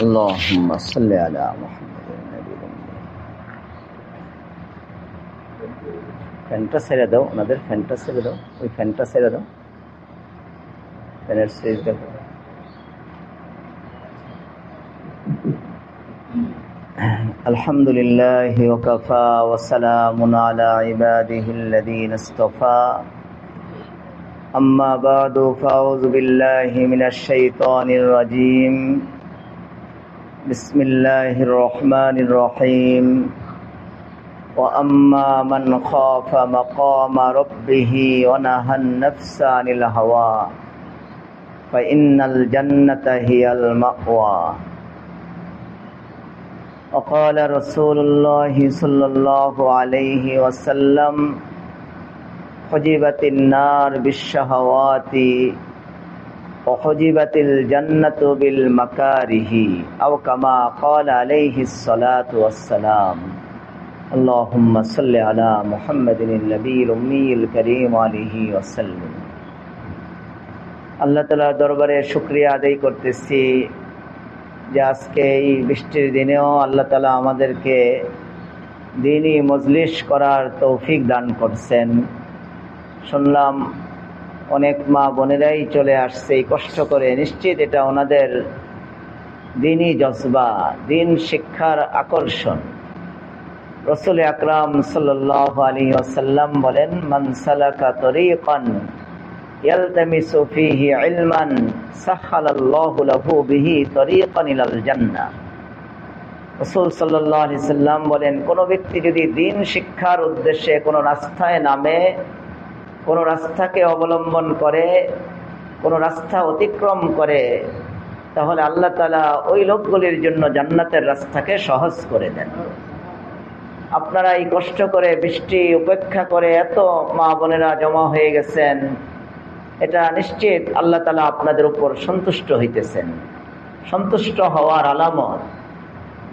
اللهم صل على محمد النبي ফ্যানটা ছেড়ে দাও, ওনাদের ফ্যানটা ছেড়ে দাও, ওই ফ্যানটা ছেড়ে দাও, ফ্যানের সুইচ দাও। আলহামদুলিল্লাহি ওয়া কাফা ওয়া সালামুন আলা ইবাদিহিল্লাযীনা ইসতাফা। أما بعد فأعوذ بالله من الشيطان الرجيم. بسم الله الرحمن الرحيم. وأما من خاف مقام ربه ونهى النفس عن الهوى فإن الجنة هي المأوى. وقال رسول الله صلى الله عليه وسلم: حجبت النار بالشهوات وحجبت الجنة بالمكاره، أو كما قال عليه الصلاة والسلام. اللهم صل على محمد النبي الأمي الكريم عليه وسلم. আল্লাহ তাআলার দরবারে শুকরিয়া আদায় করতেছি যে আজকে এই বৃষ্টির দিনেও আল্লাহ তাআলা আমাদেরকে দ্বীনি মজলিস করার তৌফিক দান করছেন। শুনলাম অনেক মা বোনেরাই চলে আসছে কষ্ট করে, নিশ্চিত এটা ওনাদের দ্বীনি জজবা, দ্বীন শিক্ষার আকর্ষণ। রাসূল আকরাম সাল্লাল্লাহু আলাইহি ওয়াসাল্লাম বলেন, মান সালাকা তরিকান ইয়ালতামিসু ফীহি ইলমান সাহহালাল্লাহু লাহু বিহি তরিকান ইলাল জান্নাহ। রাসূল সাল্লাল্লাহু আলাইহি ওয়াসাল্লাম বলেন, কোন ব্যক্তি যদি দ্বীন শিক্ষার উদ্দেশ্যে কোন রাস্তায় নামে, কোন রাস্তাকে অবলম্বন করে, কোন রাস্তা অতিক্রম করে, তাহলে আল্লাহ তাআলা ওই লোকগুলির জন্য জান্নাতের রাস্তাকে সহজ করে দেন। আপনারা এই কষ্ট করে বৃষ্টি উপেক্ষা করে এত মা বোনেরা জমা হয়ে গেছেন, এটা নিশ্চিত আল্লাহ তাআলা আপনাদের উপর সন্তুষ্ট হইতেছেন। সন্তুষ্ট হওয়ার আলামত,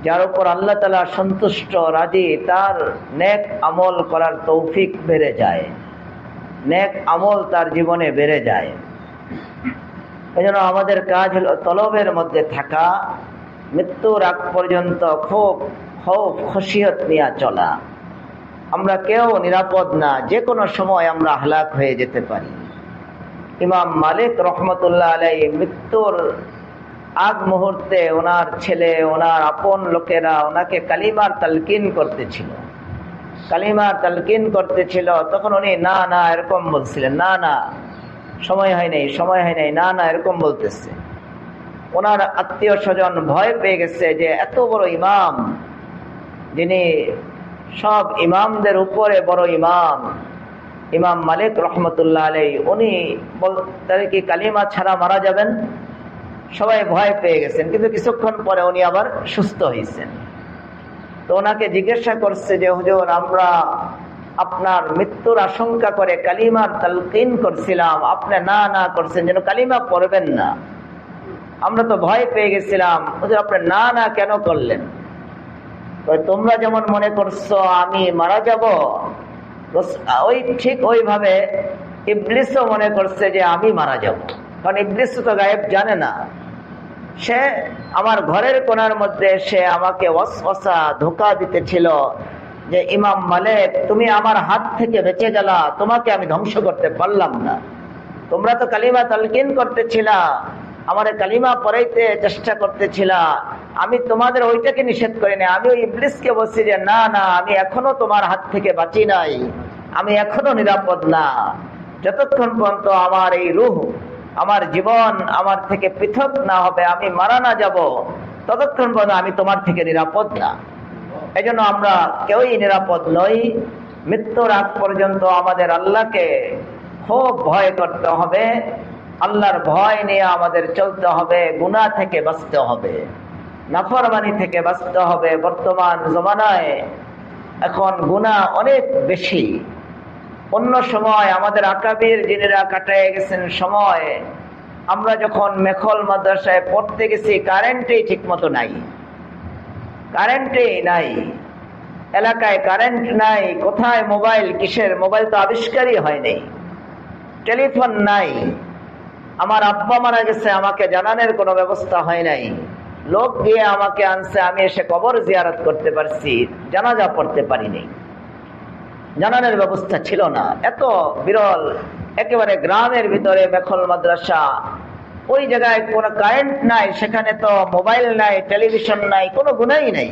যার উপর আল্লাহ তাআলা সন্তুষ্ট রাজি, তার নেক আমল করার তৌফিক বেড়ে যায়, নেক আমল তার জীবনে বেড়ে যায়। এজন্য আমাদের কাজ হলো তলবের মধ্যে থাকা, মৃত্যুর আগ পর্যন্ত খুব খৌফ খশিয়ত নিয়ে চলা। আমরা কেউ নিরাপদ না, যে কোনো সময় আমরা হালাক হয়ে যেতে পারি। ইমাম মালিক রহমতুল্লাহ আলাইহি মৃত্যুর আগ মুহূর্তে ওনার ছেলে, ওনার আপন লোকেরা ওনাকে কালিমার তালকিন করতেছিল, কালিমার তালকিন করতেছিল। তখন উনি না না এরকম বলছিলেন, না না সময় হয় নাই, সময় হয় নাই, না না এরকম বলতেছে। ওনার আত্মীয় স্বজন ভয় পেয়ে গেছে যে এত বড় ইমাম, যিনি সব ইমামদের উপরে বড় ইমাম, ইমাম মালিক রহমতুল্লাহ আলাইহি, উনি তাহলে কি কালিমা ছাড়া মারা যাবেন? সবাই ভয় পেয়ে গেছেন। কিন্তু কিছুক্ষণ পরে উনি আবার সুস্থ হয়েছেন। তো ওনাকে জিজ্ঞাসা করছে যে হুজুর, আমরা আপনার মৃত্যুর আশঙ্কা করে কালিমার তালকিন করছিলাম, আপনি না না করছেন, যেন কালিমা পড়বেন না। আমরা তো ভয় পেয়ে গেছিলাম, হুজুর আপনি না না কেন করলেন? তোমরা যেমন মনে করছো আমি মারা যাব, ওই ঠিক ওইভাবে ইবলিসও মনে করছে যে আমি মারা যাব। কারণ ইবলিস তো গায়েব জানে না। সে আমার ঘরের কোণার মধ্যে সে আমাকে ওয়াসওয়াসা ধোঁকা দিতেছিল যে ইমাম মালিক, তুমি আমার হাত থেকে বেঁচে গেলা, তোমাকে আমি ধ্বংস করতে পারলাম না। তোমরা তো কালিমা তালকিন করতেছিলা, আমার কালিমা পড়াইতে চেষ্টা করতেছিলা, আমি তোমাদের ওইটাকে নিষেধ করি না। আমি ওই ইবলিসকে বলছি যে না না, আমি এখনো তোমার হাত থেকে বাঁচি নাই, আমি এখনো নিরাপদ না। যতক্ষণ পর্যন্ত আমার এই রূহ, আমার জীবন আমার থেকে পৃথক না হবে, আমি মারা না যাব, ততক্ষণ পর্যন্ত আমি তোমার থেকে নিরাপদ না। এই জন্য আমরা কেউই নিরাপদ নই। মৃত্যুর আগ পর্যন্ত আমাদের আল্লাহকে খুব ভয় করতে হবে, আল্লাহর ভয় নিয়ে আমাদের চলতে হবে, গুনাহ থেকে বাঁচতে হবে, নাফরমানি থেকে বাঁচতে হবে। বর্তমান জমানায় এখন গুনাহ অনেক বেশি। অন্য সময় আমাদের আকাবির যিনিরা কাটায় গেছেন সময়, আমরা যখন মেখল মাদ্রাসায় পড়তে গেছি, কারেন্টই ঠিক মতো নাই, কারেন্টই নাই, এলাকায় কারেন্ট নাই। কোথায় মোবাইল, কিসের মোবাইল তো আবিষ্কারই হয়নি, টেলিফোন নাই। আমার আব্বা মারা গেছে, আমাকে জানানোর কোনো ব্যবস্থা হয় নাই। লোক গিয়ে আমাকে আনছে, আমি এসে কবর জিয়ারত করতে পারছি, জানাজা পড়তে পারিনি। জানানোর ব্যবস্থা ছিল না, এত বিরল, একেবারে গ্রামের ভিতরে মেখল মাদ্রাসা, ওই জায়গায় কোনো কারেন্ট নাই, সেখানে তো মোবাইল নাই, টেলিভিশন নাই, কোনো গুনাই নাই।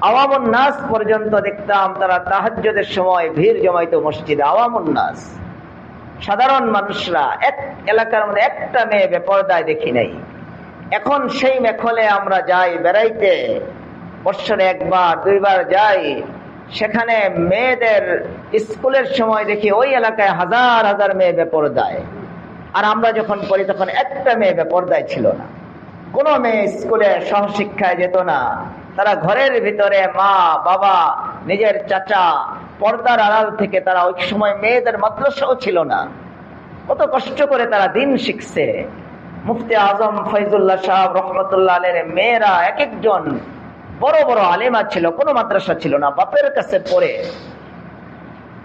আওয়ামুন নাস পর্যন্ত দেখতাম তারা তাহাজ্জুদের সময় ভিড় জমাইতো মসজিদে। আওয়ামুন নাস, সাধারণ মানুষরা। এক এলাকার মধ্যে একটা মেয়ে বেপরদায় দেখি নাই। এখন সেই মেখলে আমরা যাই বেড়াইতে, বৎসরে একবার দুইবার যাই, সেখানে মেয়েদের স্কুলের সময় দেখি ওই এলাকায় হাজার হাজার মেয়ে বেপরদায়। আর আমরা যখন পড়ি তখন একটা মেয়ে বেপরদায় ছিল না। কোনো মেয়ে স্কুলে সহশিক্ষায় যেত না। তারা ঘরের ভিতরে মা বাবা নিজের চাচা পর্দার আড়াল থেকে, তারা ওই সময় মেয়েদের মাদ্রাসাও ছিল না, কত কষ্ট করে তারা দিন শিখছে। মুফতি আজম ফয়জুল্লাহ সাহেব রহমতুল্লাহ আলাইহির মেয়েরা এক একজন বড় বড় আলেমা ছিল, কোনো মাদ্রাসা ছিল না, বাপের কাছে পড়ে।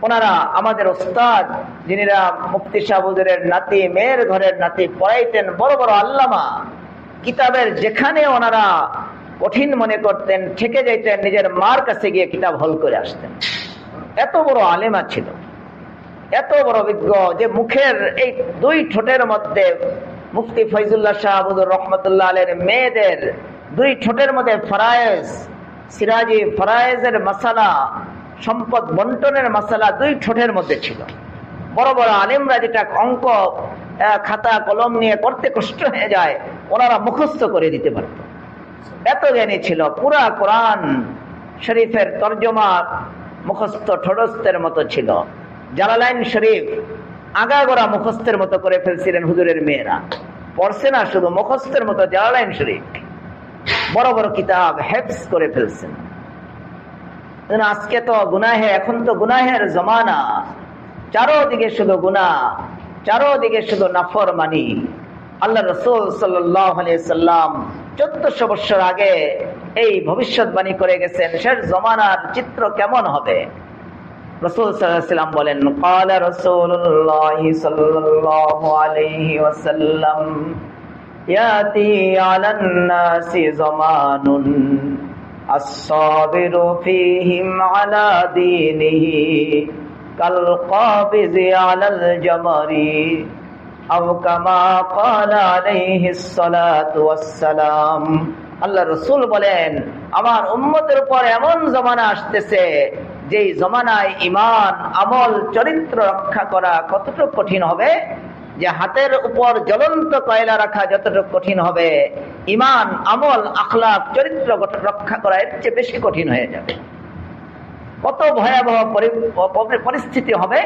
ওনারা আমাদের ওস্তাদ, যিনিরা মুফতি সাহেব হুজুরের নাতি, মেয়ের ঘরের নাতি, পড়াইতেন বড় বড় আল্লামা। কিতাবের যেখানে ওনারা কঠিন মনে করতেন, ঠেকে যাইতেন, নিজের মার কাছে গিয়ে কিতাব হল করে আসতেন। এত বড় আলেমা ছিল, এত বড় বিজ্ঞ, যে মুখের এই দুই ঠোঁটের মধ্যে মুফতি ফয়জুল্লাহ সাহেব হুজুর রহমতুল্লাহ আলাইহির মেয়েদের দুই ঠোঁটের মধ্যে ফরায়েজ, সিরাজি ফরায়েজের মাসালা, সম্পদ বন্টনের মাসালা দুই ঠোঁটের মধ্যে ছিল। বড় বড় আলেমরা যেটা অঙ্ক খাতা কলম নিয়ে করতে কষ্ট হয়ে যায়, ওনারা মুখস্থ করে দিতে পারত, এত জ্ঞানী ছিল। পুরা কোরআন শরীফের তর্জমা মুখস্থ ঠোঁটস্থের মতো ছিল। জালালাইন শরীফ আগাগোড়া মুখস্থের মতো করে ফেলছিলেন হুজুরের মেয়েরা, পড়ছে না শুধু, মুখস্থের মতো জালালাইন শরীফ বড় বড় কিতাব হেফজ করে ফেলছেন। আজকে তো গুনাহে, এখন তো গুনাহের জমানা, চারোদিকে শুধু গুনাহ, চারোদিকে শুধু নাফরমানি। আল্লাহ রাসূল সাল্লাল্লাহু আলাইহি সাল্লাম 1400 বছর আগে এই ভবিষ্যৎবাণী করে গেছেন শেষ জমানার চিত্র কেমন হবে। রাসূল সাল্লাল্লাহু আলাইহি ওয়াসাল্লাম বলেন, ক্বালা রাসূলুল্লাহ সাল্লাল্লাহু আলাইহি ওয়াসাল্লাম, ইয়াতি আলান নাসি জামানুন আস-সাবিরু ফীহিম আলা দীনিহি কাল কাবিজি আলাল জামারি আও কামা ক্বালা আলাইহিস সালাতু ওয়াস সালাম। আল্লাহ রাসূল বলেন, আমার উম্মতের উপর এমন জমানা আসতেছে, যেই জমানায় ঈমান, আমল, চরিত্র রক্ষা করা কতটুকু কঠিন হবে, যে হাতের উপর জ্বলন্ত কয়লা রাখা যতটুকু কঠিন হবে, ঈমান, আমল, আখলাক, চরিত্র রক্ষা করা এর চেয়ে বেশি কঠিন হয়ে যাবে। কত ভয়াবহ পরিস্থিতি হবে।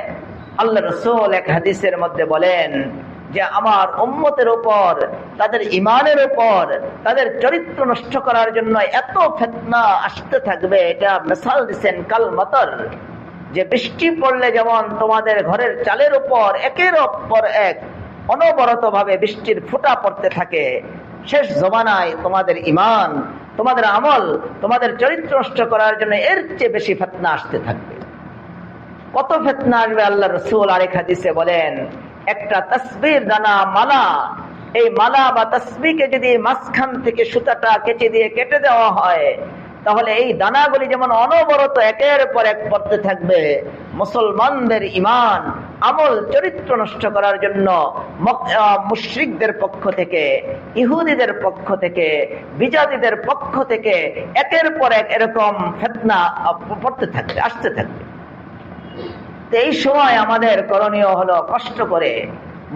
আল্লাহ রাসূল এক হাদিসের মধ্যে বলেন যে আমার উম্মতের উপর, তাদের ঈমানের উপর, তাদের চরিত্র নষ্ট করার জন্য এত ফিতনা আসতে থাকবে। এটা মিসাল দিবেন কাল মাতর, যে বৃষ্টি পড়লে যেমন তোমাদের ঘরের চালের উপর একের পর এক অনবরত ভাবে বৃষ্টির ফোঁটা পড়তে থাকে, শেষ জমানায় তোমাদের ঈমান, তোমাদের আমল, তোমাদের চরিত্র নষ্ট করার জন্য এর চেয়ে বেশি ফিতনা আসতে থাকবে। কত ফিতনা আসবে। আল্লাহ রাসূল আরেক হাদিসে বলেন, একটা তাসবির দানা মালা, এই মালা বা তাসবিহকে যদি মাঝখান থেকে সুতাটা কেচে দিয়ে কেটে দেওয়া হয়, তাহলে এই দানাগুলি যেমন অনবরত একের পর এক পড়তে থাকবে, মুসলমানদের ঈমান, আমল, চরিত্র নষ্ট করার জন্য মুশরিকদের পক্ষ থেকে, ইহুদিদের পক্ষ থেকে, বিজাতিদের পক্ষ থেকে একের পর এক এরকম ফিতনা পড়তে থাকবে, আসতে থাকবে। এই সময় আমাদের করণীয় হলো কষ্ট করে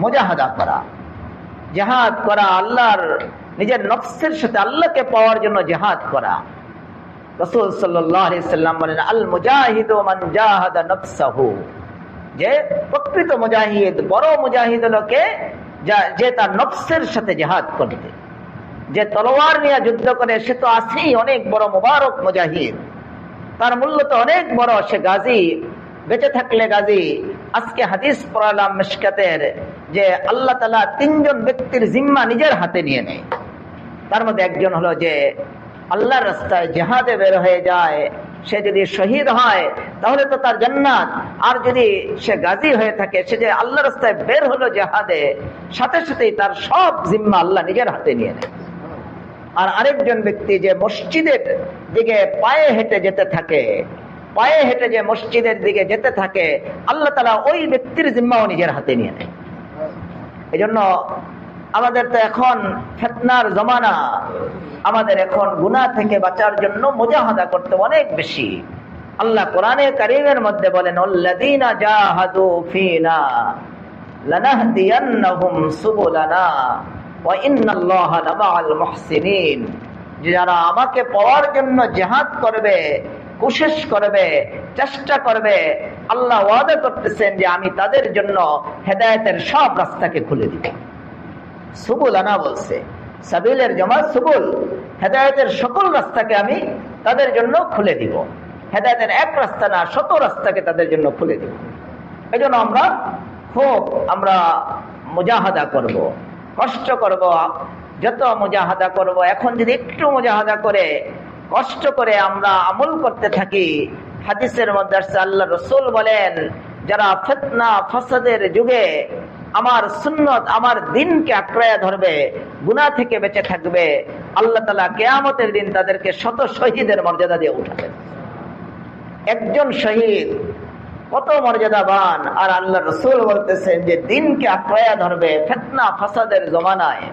মুজাহাদা করা, জিহাদ করা, আল্লাহর নিজের নফসের সাথে আল্লাহকে পাওয়ার জন্য জিহাদ করা। রাসূল সাল্লাল্লাহু আলাইহি সাল্লাম বলেন, আল মুজাহিদু মান জাহাদা নফসাহু, যে প্রকৃত মুজাহিদ, বড় মুজাহিদ হলো কে, যে তার নফসের সাথে জিহাদ করবে। যে তলোয়ার নিয়ে যুদ্ধ করে সে তো আছেই অনেক বড় মুবারক মুজাহিদ, তার মূল্য তো অনেক বড়, সে গাজী, বেঁচে থাকলে গাজী। আজকে হাদিস পড়ালাম মিশকাতের, যে আল্লাহ তাআলা তিনজন ব্যক্তির জিম্মা নিজের হাতে নিয়ে নেয়। তার মধ্যে একজন হলো যে আল্লাহর রাস্তায় জিহাদে বের হয়ে যায়, সে যদি শহীদ হয় তাহলে তো তার জান্নাত। আর যদি সে গাজী হয়ে থাকে, সে যে আল্লাহর রাস্তায় বের হলো জিহাদে, সাথে সাথেই তার সব জিম্মা আল্লাহ নিজের হাতে নিয়ে নেয়। আর আরেকজন ব্যক্তি যে মসজিদের দিকে পায়ে হেঁটে যেতে থাকে, পায়ে হেঁটে যে মসজিদের দিকে যেতে থাকে, আল্লাহ তাআলা ওই ব্যক্তির জিম্মাও নিজের হাতে নিয়ে নেয়। এই জন্য আমাদের তো এখন ফিতনার জমানা, আমাদের এখন গুনাহ থেকে বাঁচার জন্য মুজাহাদা করতে অনেক বেশি। আল্লাহ কোরআনে কারীমের মধ্যে বলেন, আল্লাযীনা জাহাদু ফীনা লানাহদিয়ান্নাহুম সুবুলানা ওয়া ইন্নাল্লাহা লামাআল মুহসিনিন। যারা আমাকে পাওয়ার জন্য জিহাদ করবে, কোশিশ করবে, চেষ্টা করবে, আল্লাহ ওয়াদা করতেছেন যে আমি তাদের জন্য হেদায়েতের সব রাস্তাকে খুলে দিব। সুবুলানা বলছে, সাবিলের জমা সুবুল, হেদায়েতের সকল রাস্তাকে আমি তাদের জন্য খুলে দিব। হেদায়েতের এক রাস্তা না, শত রাস্তাকে তাদের জন্য খুলে দিব। এই জন্য আমরা মুজাহাদা করব, কষ্ট করব, যত মুজাহাদা করব। এখন যদি একটু মুজাহাদা করে কষ্ট করে আমরা আমল করতে থাকি, হাদিসের মধ্যে আসছে আল্লাহ রাসূল বলেন, যারা ফিতনা ফাসাদের যুগে আমার সুন্নত, আমার দ্বীনকে আঁকড়ায়া ধরবে, গুনাহ থেকে বেঁচে থাকবে, আল্লাহ তাআলা কিয়ামতের দিন তাদেরকে শত শহীদের মর্যাদা দিয়ে উঠাবেন। একজন শহীদ কত মর্যাদাবান। আর আল্লাহ রাসূল বলতেছেন যে দ্বীনকে আঁকড়ায়া ধরবে ফিতনা ফাসাদের জমানায়,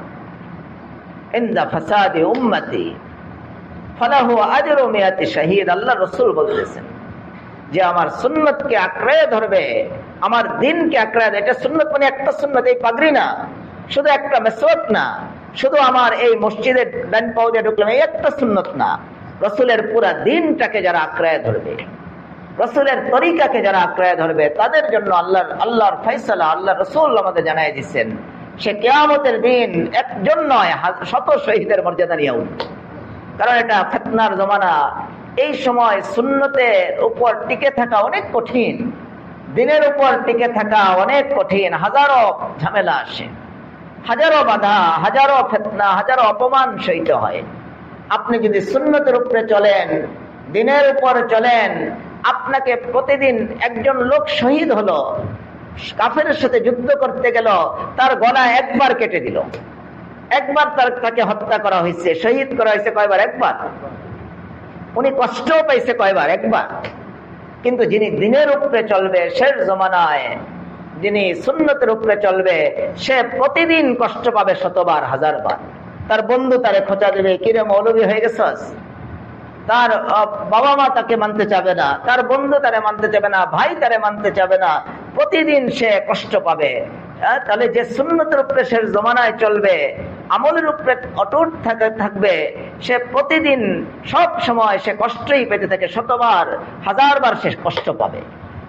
ইনদা ফাসাদি উম্মতি ফালাহু আজরু মিয়াতি শাহীদ। আল্লাহ রাসূল বলতেছেন যে আমার সুন্নতকে আঁকড়ায়া ধরবে, আমার দ্বীনকে আঁকড়ায়া ধরবে। এটা সুন্নত মানে একটা সুন্নত, এই পাগড়ি না, শুধু একটা মেসওয়াক না, শুধু আমার এই মসজিদের ডান পাও দিয়ে ঢুকলাম, এই একটা সুন্নত না। রাসূলের পুরা দ্বীনটাকে যারা আঁকড়ায়া ধরবে, রাসূলের তরিকাকে যারা আঁকড়ায়া ধরবে, তাদের জন্য আল্লাহর ফয়সালা, আল্লাহ রাসূল আমাদের জানাই দিচ্ছেন, সে কিয়ামতের দিন একজন নয় শত শহীদের মর্যাদা নিয়ে উঠবে। কারণ এটা ফিতনার জমানা। এই সময় সুন্নতের উপর টিকে থাকা অনেক কঠিন, দিনের উপর টিকে থাকা অনেক কঠিন। হাজারো ঝামেলা আসে, হাজারো বাধা, হাজারো ফিতনা, হাজারো অপমান সইতে হয়। আপনি যদি সুন্নতের উপরে চলেন, দিনের উপর চলেন, আপনাকে প্রতিদিন একজন লোক শহীদ হলো, কাফেরের সাথে যুদ্ধ করতে গেল, তার গলা একবার কেটে দিল, একবার তাকে হত্যা করা হয়েছে, শহীদ করা হয়েছে কয়বার? একবার। উনি কষ্টও পাইছে কয়বার? একবার। কিন্তু যিনি দিনের উপরে চলবে, শেষ জমানায় যিনি সুন্নতের উপরে চলবে, সে প্রতিদিন কষ্ট পাবে শতবার, হাজারবার। তার বন্ধু তারে খোঁচা দেবে, কিরে মৌলবী হয়ে গেছস। তার বাবা মা তাকে মানতে চাবে না, তার বন্ধু তারে মানতে চাবে না, ভাই তারে মানতে চাবে না, প্রতিদিন সে কষ্ট পাবে। তাহলে যে সুন্নতের উপরে শেষ জমানায় চলবে, আমলের উপরে অটুট থাকবে, সে প্রতিদিন সব সময় সে কষ্টই পেতে থাকে, শতবার হাজারবার সে কষ্ট পাবে,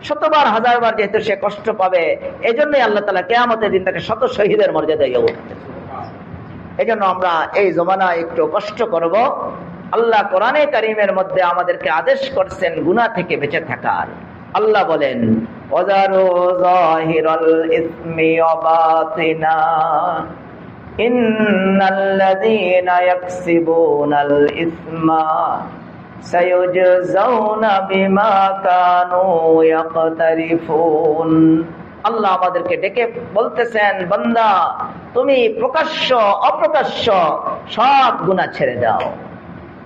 শতবার হাজারবার যেহেতু সে কষ্ট পাবে, এই জন্যই আল্লাহ তাআলা কিয়ামতের দিন তাকে শত শহীদের মর্যাদা দিয়ে উঠাবেন। এই জন্য আমরা এই জমানায় একটু কষ্ট করব। আল্লাহ কোরআনে কারীমের মধ্যে আমাদেরকে আদেশ করছেন গুনাহ থেকে বেঁচে থাকার। আল্লাহ বলেন, ওয়াজারু যাহিরাল ইসমি ওয়া বাতিনা ইন্নাল্লাযীনা ইয়াকসিবুনাল ইসমা সায়ুজজাউনা বিমা কানু ইয়াকতারিফুন। আল্লাহ আমাদেরকে ডেকে বলতেছেন, বান্দা তুমি প্রকাশ্য অপ্রকাশ্য সব গুনাহ ছেড়ে দাও।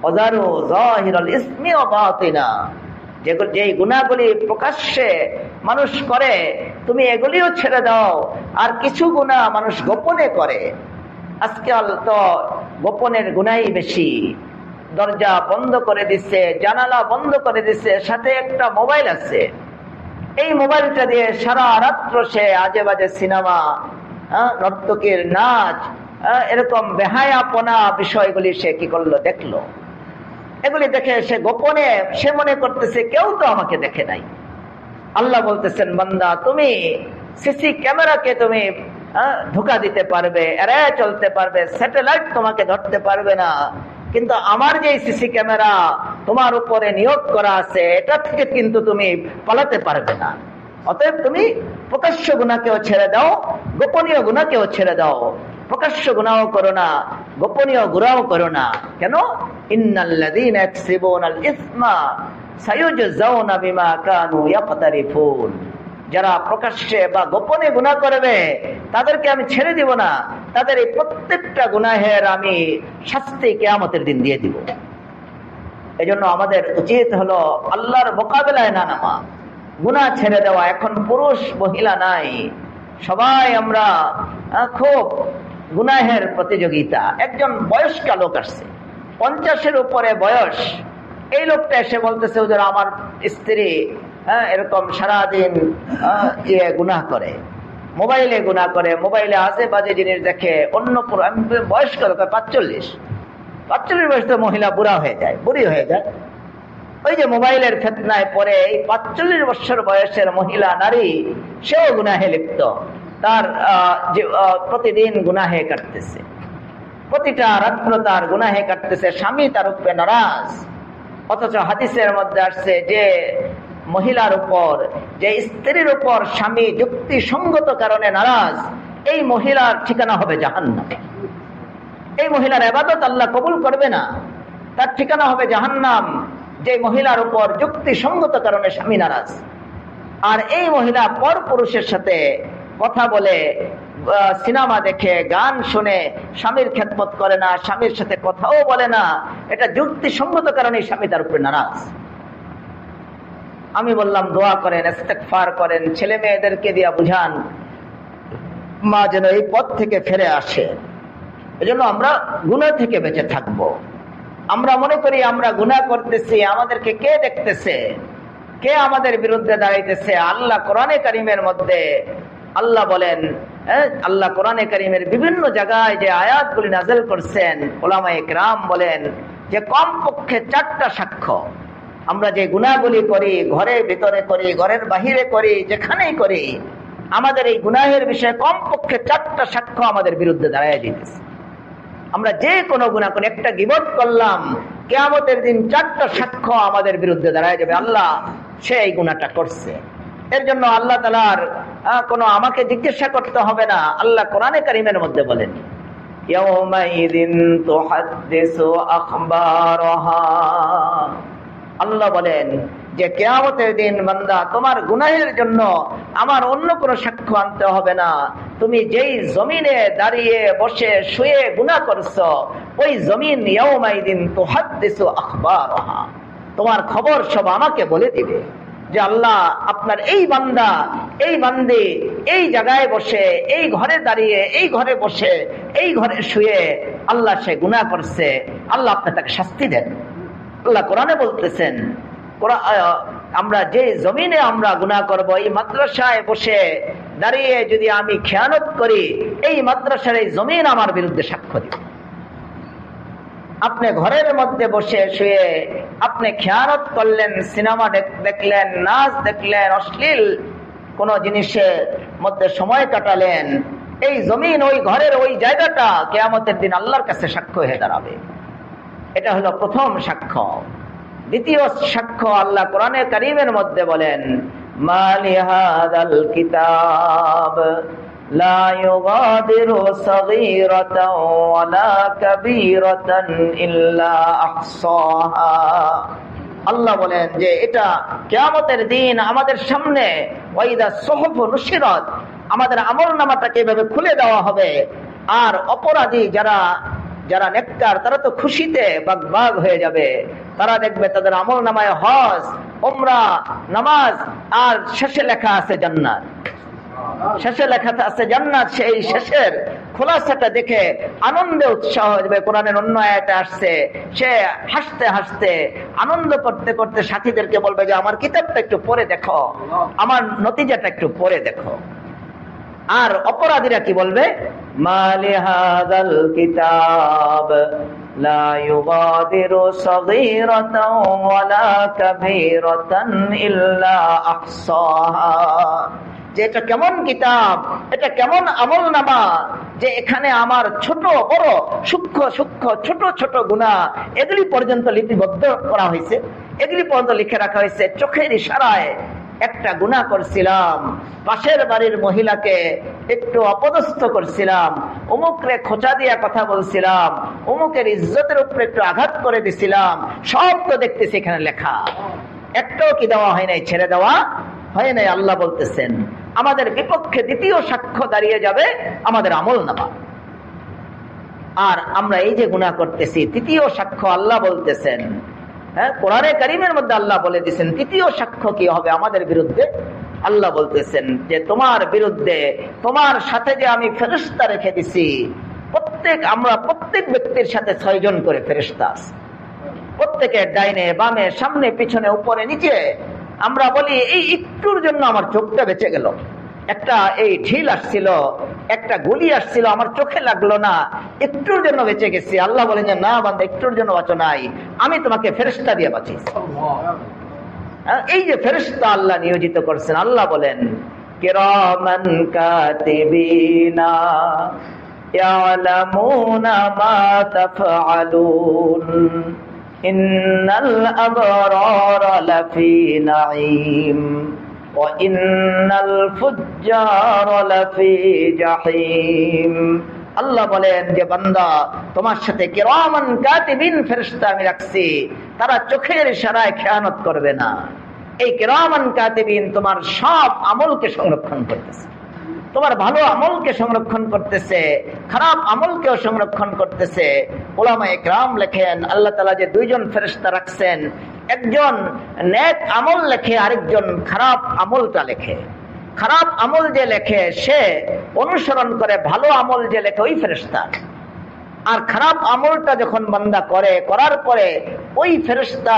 ওয়াজারু যাহিরাল ইসমি ওয়া বাতিনা, যেই গুনাহগুলি প্রকাশ্যে মানুষ করে তুমি এগুলিও ছেড়ে দাও। আর কিছু গুনাহ মানুষ গোপনে করে, আজকাল তো গোপনের গুনাহই বেশি। দরজা বন্ধ করে দিচ্ছে, জানালা বন্ধ করে দিচ্ছে, সাথে একটা মোবাইল আছে, এই মোবাইলটা দিয়ে সারা রাত্র সে আজে বাজে সিনেমা, নর্তকীর নাচ, এরকম বেহায়াপনা বিষয়গুলি সে কি করলো, দেখলো। এগুলি দেখে সে গোপনে সে মনে করতেছে কেউ তো আমাকে দেখে নাই। আল্লাহ বলতেছেন, বান্দা তুমি সিসি ক্যামেরাকে তুমি ধোঁকা দিতে পারবে, এড়ায় চলতে পারবে, স্যাটেলাইট তোমাকে ধরতে পারবে না, কিন্তু আমার যে সিসি ক্যামেরা তোমার উপরে নিয়োগ করা আছে, এটা থেকে কিন্তু তুমি পালাতে পারবে না। অতএব তুমি প্রকাশ্য গুনাহকেও ছেড়ে দাও, গোপনীয় গুনাহকেও ছেড়ে দাও। প্রকাশ্য গুনাহও করো না, গোপনীয় গুনাহও করো না। কেন? ইন্নাল্লাযীনা ইয়াকসিবুনাল ইসমা সায়ুজজাউনা বিমা কানু ইয়াকতারিফুন। যারা প্রকাশ্যে বা গোপনে গুনাহ করবে তাদেরকে আমি ছেড়ে দিব না, তাদের এই প্রত্যেকটা গুনাহের আমি শাস্তি কিয়ামতের দিন দিয়ে দিব। এজন্য আমাদের উচিত হলো আল্লাহর মোকাবেলায় না নামা, গুনাহ ছেড়ে দেওয়া। এখন পুরুষ মহিলা নাই, সবাই আমরা খুব গুনাহের প্রতিযোগিতা। একজন বয়স্ক লোক আসছে, 50-এর উপরে বয়স। এই লোকটা এসে বলতেছে, হুজুর আমার স্ত্রী এরকম সারাদিন গুনাহ করে, মোবাইলে গুনাহ করে, মোবাইলে আজে বাজে জিনিস দেখে। অন্য বয়স্ক লোক 45 বয়স তো মহিলা বুড়া হয়ে যায়, বুড়ি হয়ে যায়। ওই যে মোবাইলের ফিতনায় পড়ে এই 45 বছর বয়সের মহিলা নারী, সেও গুনাহে লিপ্ত। তার প্রতিদিন গুনাহে কাটতেছে, প্রতিটা রাত্র তার গুনাহে কাটতেছে, স্বামী তার উপরে নারাজ। অথচ হাদিসের মধ্যে আসছে যে মহিলার উপর, যে স্ত্রীর উপর স্বামী যুক্তিসঙ্গত কারণে নারাজ, এই মহিলার ঠিকানা হবে জাহান্নাম। এই মহিলার ইবাদত আল্লাহ কবুল করবে না, তার ঠিকানা হবে জাহান্নাম। যে মহিলার উপর যুক্তিসঙ্গত কারণে স্বামী নারাজ, আর এই মহিলা পর পুরুষের সাথে কথা বলে, সিনেমা দেখে, গান শুনে স্বামীর খেদমত করে না, স্বামীর সাথে কথাও বলে না, এটা যুক্তিসঙ্গত কারণে স্বামী তার উপরে নারাজ। আমি বললাম দোয়া করেন, ইস্তেগফার করেন, ছেলে মেয়েদেরকে দিয়া বুঝান, মা যেন এই পথ থেকে ফিরে আসে। এজন্য আমরা গুনাহ থেকে বেঁচে থাকব। আমরা মনে করি আমরা গুনাহ করতেছি, আমাদেরকে কে দেখতেছে, কে আমাদের বিরুদ্ধে দাঁড়াইতেছে? আল্লাহ কোরআনে কারিমের মধ্যে আল্লাহ বলেন, আল্লাহ কোরআনে কারিমের বিভিন্ন জায়গায় যে আয়াতগুলি নাযিল করছেন, উলামায়ে কেরাম বলেন যে কমপক্ষে 4টা সাক্ষ্য। আমরা যে গুনাহগুলি করি, ঘরের ভিতরে করি, ঘরের বাহিরে করি, যেখানেই করি, আমাদের এই গুনাহের বিষয়ে কমপক্ষে 4টা সাক্ষ্য আমাদের বিরুদ্ধে দাঁড়ায় দিতেছে। আমরা যে কোনো গুনাহ করি, একটা গীবত করলাম, কিয়ামতের দিন 4টা সাক্ষ্য আমাদের বিরুদ্ধে দাঁড়ায় যাবে, আল্লাহ সে এই গুনাহটা করছে। এর জন্য আল্লাহ তাআলার কোনো আমাকে জিজ্ঞাসা করতে হবে না। আল্লাহ কোরআনে কারীমের মধ্যে বলেন, ইয়াউমাইযিন তুহাদ্দিসু আখবারাহা। আল্লাহ বলেন যে কিয়ামতের দিন বান্দা, তোমার গুনাহের জন্য আমার অন্য কোনো সাক্ষ্য আনতে হবে না। তুমি যেই জমিনে দাঁড়িয়ে বসে শুয়ে গুনাহ করছো, ওই জমিন ইয়াউমাইযিন তুহাদ্দিসু আখবারাহা, তোমার খবর সব আমাকে বলে দিবে যে আল্লাহ আপনার এই বান্দা, এই বান্দি এই জায়গায় বসে, এই ঘরে দাঁড়িয়ে, এই ঘরে বসে, এই ঘরে শুয়ে আল্লাহ সে গুনাহ করছে, আল্লাহ আপনি তাকে শাস্তি দেন। আল্লাহ কোরআনে বলতেছেন, আমরা যে জমিনে আমরা গুনাহ করব, এই মাদ্রাসায় বসে দাঁড়িয়ে যদি আমি খেয়ানত করি, এই মাদ্রাসার এই জমিন আমার বিরুদ্ধে সাক্ষ্য দিবে। আপনি ঘরের মধ্যে বসে শুয়ে আপনি খেয়ানত করলেন, সিনেমা দেখলেন, নাচ দেখলেন, অশ্লীল কোন জিনিসের মধ্যে সময় কাটালেন, এই জমিন, ওই ঘরের ওই জায়গাটা কিয়ামতের দিন আল্লাহর কাছে সাক্ষ্য হয়ে দাঁড়াবে। এটা হলো প্রথম সাক্ষ্য। দ্বিতীয় সাক্ষ্য আল্লাহ কোরআনে কারীমের মধ্যে বলেন, মা লিহাযাল কিতাব লা ইউগাদিরু সাগীরাতাও ওয়ালা কাবীরাতান ইল্লা আহসাহা। আল্লাহ বলেন যে এটা কিয়ামতের দিন আমাদের সামনে ওয়াইদা সুহুফ নুশিরাত, আমাদের আমলনামাটাকে এভাবে খুলে দেওয়া হবে। আর অপরাধী যারা যারা নেককার, তারা তো খুশিতে বাগবাগ হয়ে যাবে। তারা দেখবে তাদের আমলনামায় হজ, উমরা, নামাজ, আর শেষে লেখা আছে জান্নাত। শেষে লেখা আছে জান্নাত। সেই শেষের খোলাসাটা দেখে আনন্দে উৎসাহ হয়ে যাবে। কোরআনের অন্য আয়াতে আসছে, সে হাসতে হাসতে আনন্দ করতে করতে সাথীদেরকে বলবে যে আমার কিতাবটা একটু পড়ে দেখো, আমার নতিজাটা একটু পড়ে দেখো। আর অপরাধীরা কি বলবে, মা লিহাযাল কিতাব লা ইউগাদিরু সাগীরাতাও ওয়ালা কাবীরাতান ইল্লা আহসাহা। যে এটা কেমন কিতাব, এটা কেমন আমলনামা, যে এখানে আমার ছোট বড় সূক্ষ্ম সূক্ষ্ম ছোট ছোট গুনাহ এগুলি পর্যন্ত লিপিবদ্ধ করা হয়েছে, এগুলি পর্যন্ত লিখে রাখা হয়েছে। চোখের ইশারায় একটা গুনাহ করছিলাম, পাশের বাড়ির মহিলাকে একটু অপদস্থ করছিলাম, অমুকরে খোঁচা দিয়া কথা বলছিলাম, অমুকের ইজ্জতের উপরে একটু আঘাত করে দিছিলাম, সব তো দেখতেছি এখানে লেখা। একটাও কি দেওয়া হয় নাই, ছেড়ে দেওয়া হয় নাই। আল্লাহ বলতেছেন আমাদের বিপক্ষে দ্বিতীয় সাক্ষ্য দাঁড়িয়ে যাবে আমাদের আমলনামা। আর আমরা এই যে গুনাহ করতেছি, তৃতীয় সাক্ষ্য আল্লাহ বলতেছেন, হ্যাঁ, কোরআনে কারীমের মধ্যে আল্লাহ বলে দিয়েছেন তৃতীয় সাক্ষ্য কি হবে আমাদের বিরুদ্ধে। আল্লাহ বলতেছেন যে তোমার বিরুদ্ধে, তোমার সাথে যে আমি ফেরেশতা রেখে দিছি, প্রত্যেক ব্যক্তির সাথে 6 জন করে ফেরেশতা আছে, প্রত্যেকের ডাইনে বামে সামনে পিছনে উপরে নিচে। আমরা বলি এই একটুর জন্য আমার চোখটা বেঁচে গেল, একটা এই ঢিল আসছিল, একটা গুলি আসছিল, আমার চোখে লাগলো না, একটুর জন্য বেঁচে গেছি। আল্লাহ বলেন যে না বান্দা, একটুর জন্য বাঁচো নাই, আমি তোমাকে ফেরেশতা দিয়ে বাঁচিয়েছি। এই যে ফেরেশতা আল্লাহ নিয়োজিত করছেন, আল্লাহ বলেন কিরামান কাতিবিনা ইয়ালামুনা মা তাফআলুন ইন্নাল আবরারা লাফি নাঈম ওয়া ইন্নাল ফুজ্জারা লাফি জাহিম। আল্লাহ বলেন যে বান্দা, তোমার সাথে কিরামান কাতিবিন ফেরেশতা আমি রাখছি, তারা চোখের ইশারায় খেয়ানত করবে না। এই কিরামান কাতিবিন তোমার সব আমলকে সংরক্ষণ করতেছে, তোমার ভালো আমলকে সংরক্ষণ করতেছে, খারাপ আমলকেও সংরক্ষণ করতেছে। উলামায়ে কেরাম লেখেন আল্লাহ তাআলা যে 2 জন ফেরেশতা রাখছেন, একজন নেক আমল লেখে, আরেকজন খারাপ আমলটা লেখে। খারাপ আমল যে লেখে সে অনুসরণ করে ভালো আমল যে লেখে ওই ফেরেশতা, আর খারাপ আমলটা যখন বান্দা করে, করার পরে ওই ফেরেশতা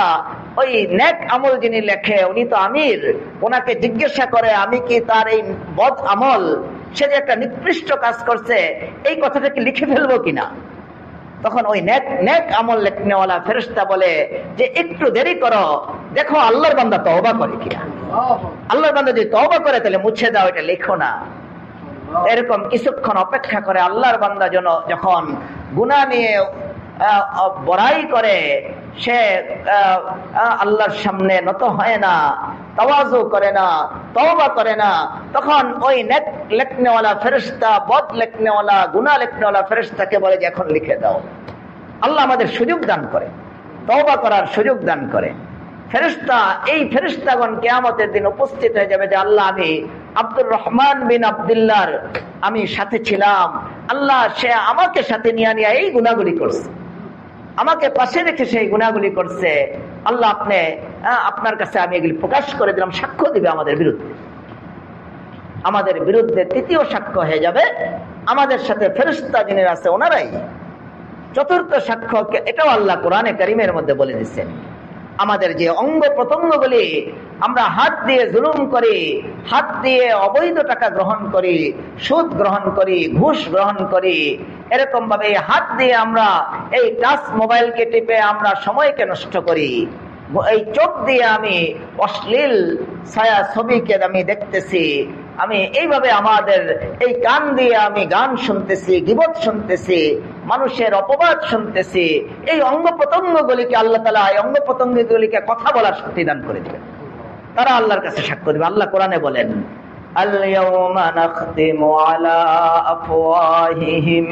ওই নেক আমল যিনি লেখে উনি তো আমির, ওনাকে জিজ্ঞাসা করে আমি কি তার এই বদ আমল, সে যে একটা নিকৃষ্ট কাজ করছে, এই কথাটা কি লিখে ফেলবো কিনা। তখন ওই নেক আমল লেখনেওয়ালা ফেরেশতা বলে যে একটু দেরি করো, দেখো আল্লাহর বান্দা তওবা করে কিনা। আল্লাহর বান্দা যদি তওবা করে তাহলে মুছে দাও, এটা লেখো না। এরকম কিছুক্ষণ অপেক্ষা করে আল্লাহর বান্দা যখন গুনাহ নিয়ে বড়াই করে, সে আল্লাহর সামনে নত হয় না, তাওয়াজু করে না, তওবা করে না, তখন ওই নেক লেখনেওয়ালা ফেরেশতা, বদ লেখনেওয়ালা, গুনাহ লেখনেওয়ালা ফেরেশতাকে বলে যে এখন লিখে দাও। আল্লাহ আমাদের সুযোগ দান করে, তওবা করার সুযোগ দান করে। ফেরেশতা, এই ফেরেশতাগণ কিয়ামতের দিন উপস্থিত হয়ে যাবে যে আল্লাহ আমি আব্দুর রহমান বিন আব্দুল্লাহর আমি সাথে ছিলাম, আল্লাহ সে আমাকে সাথে নিয়ে এই গুনাহগুলি করছে, আমাকে পাশে রেখে সেই গুনাহগুলি করছে। আল্লাহ আপনার কাছে আমি এগুলি প্রকাশ করে দিলাম, সাক্ষ্য দিবে আমাদের বিরুদ্ধে। আমাদের বিরুদ্ধে তৃতীয় সাক্ষ্য হয়ে যাবে আমাদের সাথে ফেরেশতা যিনি আছে ওনারাই। চতুর্থ সাক্ষ্য এটাও আল্লাহ কোরআনে কারীমের মধ্যে বলে দিচ্ছেন, আমাদের যে অঙ্গ প্রত্যঙ্গগুলি আমরা হাত দিয়ে জুলুম করি, হাত দিয়ে অবৈধ টাকা গ্রহণ করি, সুদ গ্রহণ করি, ঘুষ গ্রহণ করি, এরকম ভাবে হাত দিয়ে আমরা এই টাচ মোবাইলকে টিপে আমরা সময়কে নষ্ট করি, এই চোখ দিয়ে আমি অশ্লীল ছায়া ছবিকে আমি দেখতেছি, আমি এইভাবে আমাদের এই কান দিয়ে আমি গান শুনতেছি, গীবত শুনতেছি, মানুষের অপবাদ শুনতেছি। এই অঙ্গ প্রত্যঙ্গগুলিকে আল্লাহ তাআলা এই অঙ্গ প্রত্যঙ্গগুলিকে কথা বলার শক্তি দান করে দিবেন, তারা আল্লাহর কাছে সাক্ষ্য দিবে। আল্লাহ কোরআনে বলেন আল ইয়াউমা নাখতিমু আলা আফওয়াহিহিম